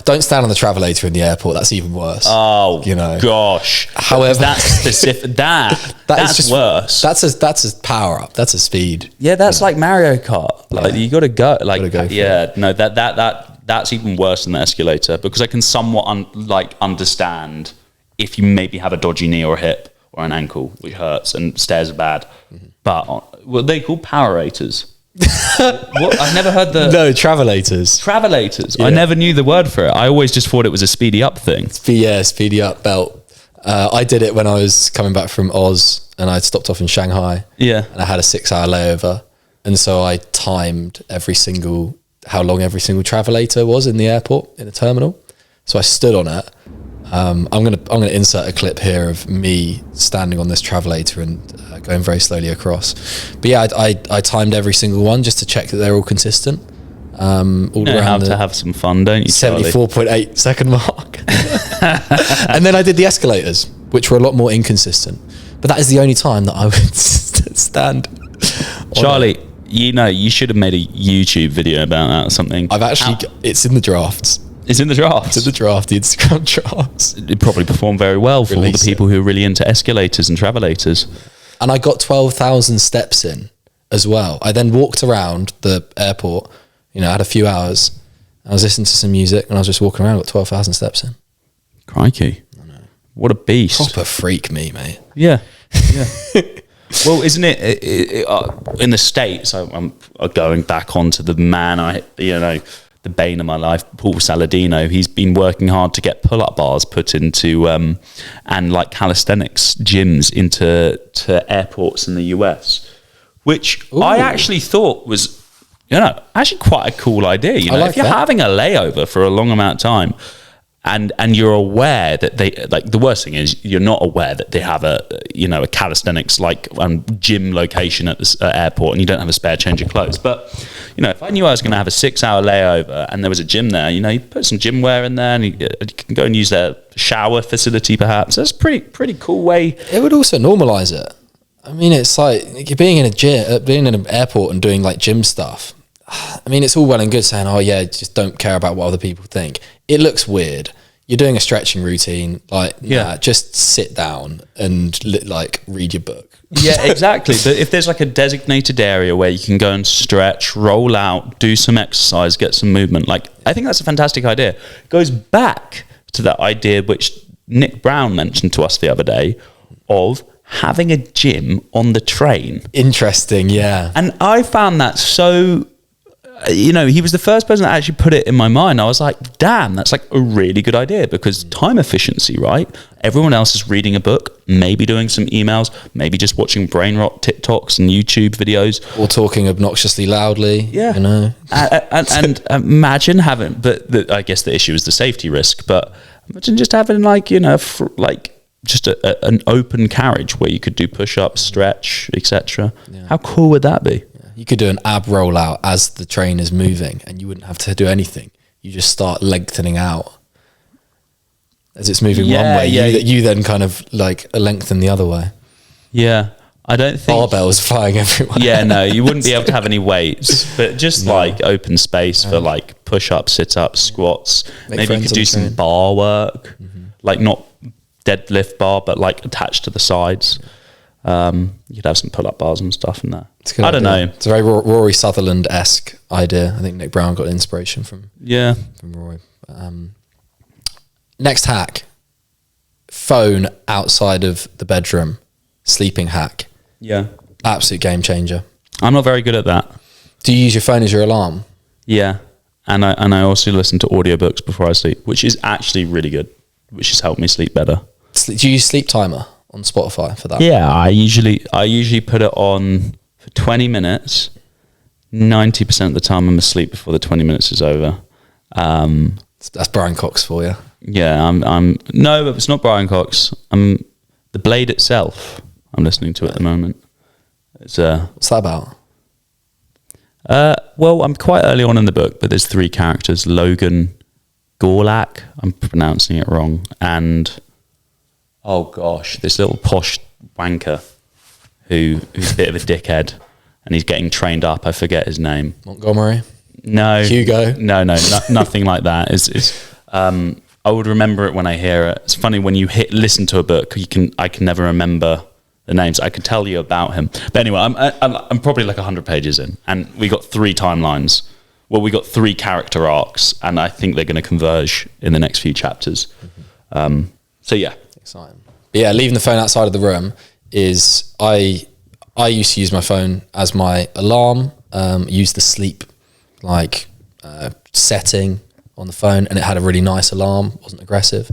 don't stand on the travelator in the airport. That's even worse. Oh, gosh. However, that's specific. That's just worse. That's a power up. That's a speed. Yeah, that's like Mario Kart. You got to go. Go That's even worse than the escalator, because I can somewhat understand if you maybe have a dodgy knee or a hip or an ankle which hurts and stairs are bad. But what they call powerators. I've never heard No, travelators. Yeah. I never knew the word for it. I always just thought it was a speedy up thing. Speedy up belt. I did it when I was coming back from Oz, and I'd stopped off in Shanghai. Yeah. And I had a 6-hour layover, and so I timed how long every single travelator was in the airport, in the terminal. So I stood on it. I'm gonna insert a clip here of me standing on this travelator and going very slowly across. But yeah, I timed every single one just to check that they're all consistent. All you know around how to have some fun, don't you, Charlie? 74.8 second mark. And then I did the escalators, which were a lot more inconsistent. But that is the only time that I would stand. Charlie, you know, you should have made a YouTube video about that or something. I've actually, it's in the drafts. It's in the drafts? It's in the draft, the Instagram drafts. It probably performed very well for all the people who are really into escalators and travelators. And I got 12,000 steps in as well. I then walked around the airport, you know, I had a few hours. I was listening to some music and I was just walking around, got 12,000 steps in. Crikey. What a beast. Proper freak me, mate. Yeah. Well, isn't it in the States, I'm going back onto the man, the bane of my life, Paul Saladino. He's been working hard to get pull-up bars put into and like calisthenics gyms into airports in the US, which I actually thought was, actually quite a cool idea. If you're having a layover for a long amount of time, and you're aware that they, like, the worst thing is you're not aware that they have a calisthenics gym location at this airport, and you don't have a spare change of clothes. But if I knew I was going to have a 6-hour layover and there was a gym there, you put some gym wear in there and you can go and use their shower facility perhaps. That's a pretty cool way. It would also normalize it. I mean, it's like being in a gym, being in an airport and doing like gym stuff. I mean, it's all well and good saying, oh yeah, just don't care about what other people think. It looks weird. You're doing a stretching routine, just sit down and read your book. Yeah, exactly. But if there's like a designated area where you can go and stretch, roll out, do some exercise, get some movement, I think that's a fantastic idea. It goes back to that idea which Nick Brown mentioned to us the other day of having a gym on the train. Interesting, yeah. And I found that so... he was the first person that actually put it in my mind. I was like, damn, that's like a really good idea, because time efficiency, right? Everyone else is reading a book, maybe doing some emails, maybe just watching brain rot TikToks and YouTube videos. Or talking obnoxiously loudly. Yeah. And imagine having, but I guess the issue is the safety risk, but imagine just having just an open carriage where you could do push-ups, stretch, etc. Yeah. How cool would that be? You could do an ab rollout as the train is moving and you wouldn't have to do anything. You just start lengthening out as it's moving one way. You then kind of lengthen the other way. Yeah. I don't think... Barbells flying everywhere. Yeah, no, you wouldn't be able to have any weights, but just open space for push-ups, sit-ups, squats. Maybe you could do some bar work, not deadlift bar, but attached to the sides. You could have some pull-up bars and stuff in there. I don't know. It's a very Rory Sutherland-esque idea. I think Nick Brown got inspiration from Rory. Next hack: phone outside of the bedroom, sleeping hack. Yeah, absolute game changer. I'm not very good at that. Do you use your phone as your alarm? Yeah, and I also listen to audiobooks before I sleep, which is actually really good, which has helped me sleep better. Do you use Sleep Timer on Spotify for that? Yeah, I usually put it on for 20 minutes. 90% of the time I'm asleep before the 20 minutes is over. That's Brian Cox for you. Yeah, no, it's not Brian Cox. The Blade itself. I'm listening to at the moment. What's that about? Well, I'm quite early on in the book, but there's 3 characters: Logan Gorlak, I'm pronouncing it wrong, and oh gosh, this little posh wanker who's a bit of a dickhead, and he's getting trained up. I forget his name. Montgomery? No. Hugo? No, nothing like that. I would remember it when I hear it. It's funny when you listen to a book, I can never remember the names. I could tell you about him. But anyway, I'm probably 100 pages in, and we got 3 timelines. Well, we got 3 character arcs, and I think they're going to converge in the next few chapters. So yeah. Exciting. But yeah, leaving the phone outside of the room is, I used to use my phone as my alarm, use the sleep setting on the phone, and it had a really nice alarm, wasn't aggressive.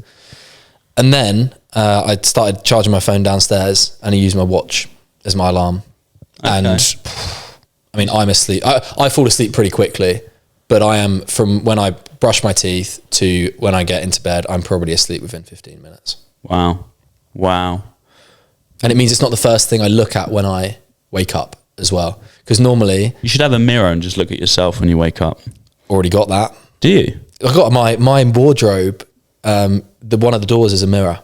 And then I started charging my phone downstairs, and I used my watch as my alarm. Okay. And I mean, I'm asleep. I fall asleep pretty quickly, but I am, from when I brush my teeth to when I get into bed, I'm probably asleep within 15 minutes. Wow. And it means it's not the first thing I look at when I wake up as well. Because normally... You should have a mirror and just look at yourself when you wake up. Already got that. Do you? I got my wardrobe, one of the doors is a mirror,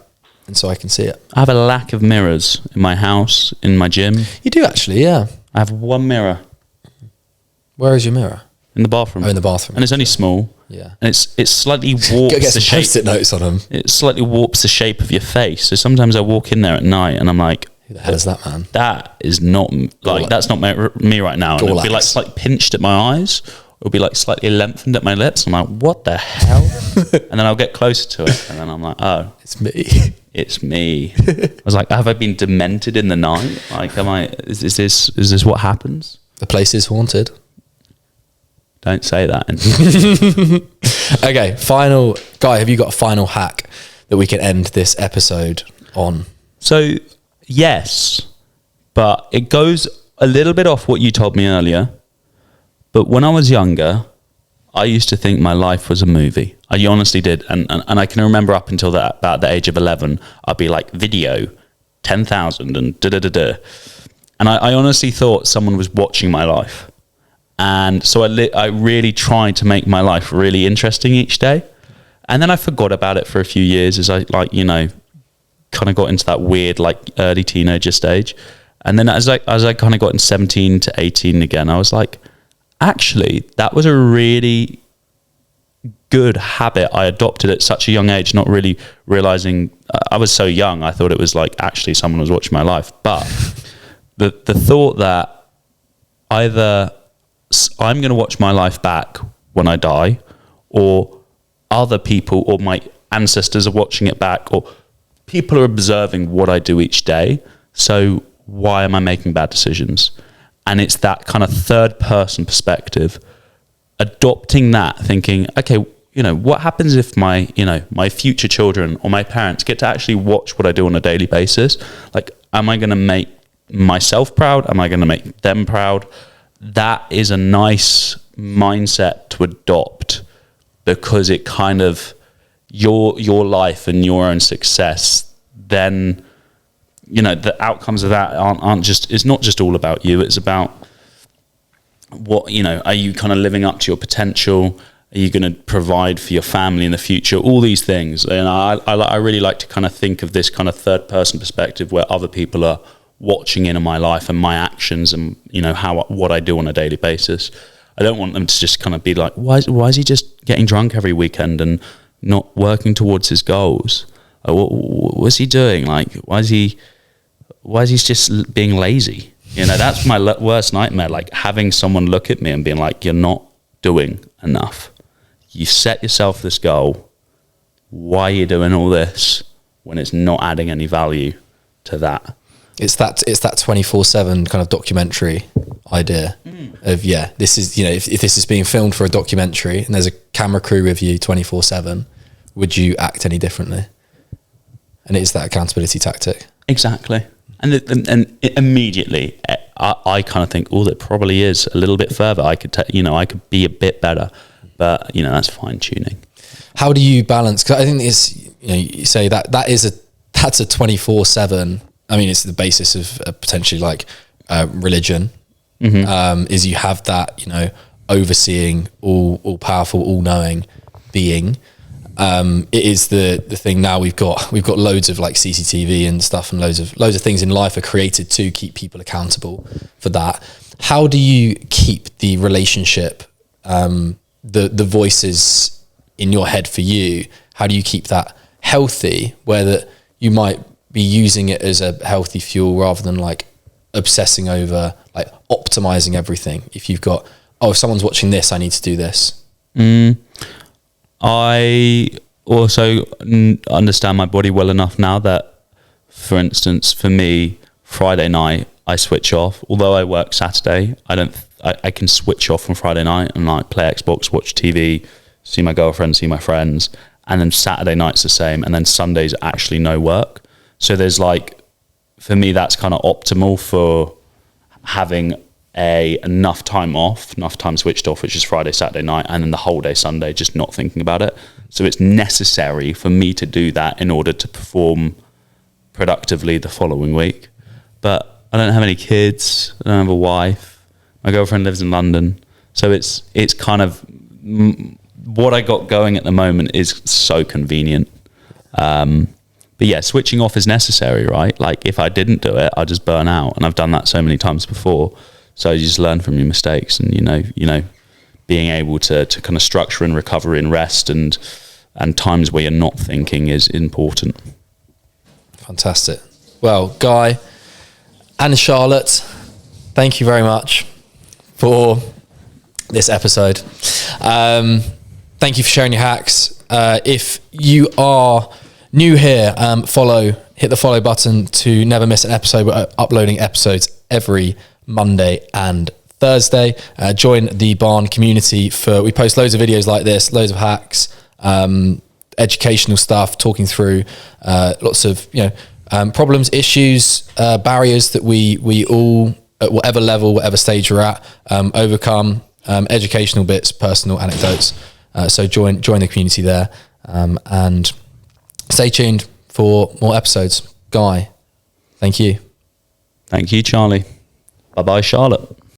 and so I can see it. I have a lack of mirrors in my house, in my gym. You do actually, yeah. I have one mirror. Where is your mirror? In the bathroom. Oh, in the bathroom. And it's only small. Yeah. And it slightly warps get the some shape. Post-it notes on them. It slightly warps the shape of your face. So sometimes I walk in there at night and I'm like, who the hell is that, man? That is not like, that's not me right now. And it'll be like slightly pinched at my eyes. It'll be like slightly lengthened at my lips. I'm like, what the hell? And then I'll get closer to it. And then I'm like, oh. It's me. It's me. I was like, have I been demented in the night? Like, is this what happens? The place is haunted. Don't say that. Okay, final. Guy, have you got a final hack that we can end this episode on? So, yes, but it goes a little bit off what you told me earlier. But when I was younger, I used to think my life was a movie. I honestly did. And I can remember up until about the age of 11, I'd be like, video, 10,000 and da-da-da-da. And I honestly thought someone was watching my life. And so I really tried to make my life really interesting each day. And then I forgot about it for a few years as I, kind of got into that weird, early teenager stage. And then as I kind of got in 17 to 18 again, I was like, actually, that was a really good habit I adopted at such a young age, not really realizing I was so young. I thought it was like actually someone was watching my life. But the thought that either I'm going to watch my life back when I die, or other people or my ancestors are watching it back, or people are observing what I do each day. So why am I making bad decisions? And it's that kind of third person perspective, adopting that, thinking, okay, what happens if my future children or my parents get to actually watch what I do on a daily basis? Like, am I going to make myself proud? Am I going to make them proud? That is a nice mindset to adopt, because it kind of, your life and your own success, then the outcomes of that aren't just, it's not just all about you. It's about what, are you kind of living up to your potential? Are you going to provide for your family in the future? All these things. And I really like to kind of think of this kind of third person perspective where other people are watching in on my life and my actions and, what I do on a daily basis. I don't want them to just kind of be like, why is he just getting drunk every weekend and not working towards his goals? What's he doing? Like, why is he just being lazy? That's my worst nightmare. Like, having someone look at me and being like, you're not doing enough. You set yourself this goal. Why are you doing all this when it's not adding any value to that? It's that 24/7 kind of documentary idea of, this is, if this is being filmed for a documentary and there's a camera crew with you 24/7, would you act any differently? And it is that accountability tactic. Exactly. And immediately I kind of think, it probably is a little bit further. I could I could be a bit better, but that's fine tuning. How do you balance? Because I think it's, you say that's a 24/7. I mean, it's the basis of potentially religion. Mm-hmm. Is you have that, overseeing, all powerful, all knowing being. It is the thing now. We've got loads of CCTV and stuff, and loads of things in life are created to keep people accountable for that. How do you keep the relationship, the voices in your head for you? How do you keep that healthy, where that you might be using it as a healthy fuel rather than obsessing over optimizing everything? If you've got, if someone's watching this, I need to do this. I also understand my body well enough now that, for instance, for me, Friday night, I switch off. Although I work Saturday, I can switch off on Friday night and play Xbox, watch TV, see my girlfriend, see my friends, and then Saturday night's the same, and then Sunday's actually no work. So there's like, for me, that's kind of optimal for having enough time off, enough time switched off, which is Friday, Saturday night, and then the whole day Sunday, just not thinking about it. So it's necessary for me to do that in order to perform productively the following week. But I don't have any kids, I don't have a wife, my girlfriend lives in London. So it's kind of, what I got going at the moment is so convenient. But yeah, switching off is necessary, right? Like if I didn't do it, I'd just burn out. And I've done that so many times before. So you just learn from your mistakes, and, you know, being able to kind of structure and recover in rest and times where you're not thinking is important. Fantastic. Well, Guy and Charlotte, thank you very much for this episode. Thank you for sharing your hacks. If you are new here, hit the follow button to never miss an episode. We're uploading episodes every Monday and Thursday. Join the Barn community we post loads of videos like this, loads of hacks, educational stuff, talking through lots of problems, issues, barriers that we all, at whatever level, whatever stage we're at, overcome, educational bits, personal anecdotes. So join the community there, and stay tuned for more episodes. Guy, thank you. Thank you, Charlie. Bye-bye, Charlotte.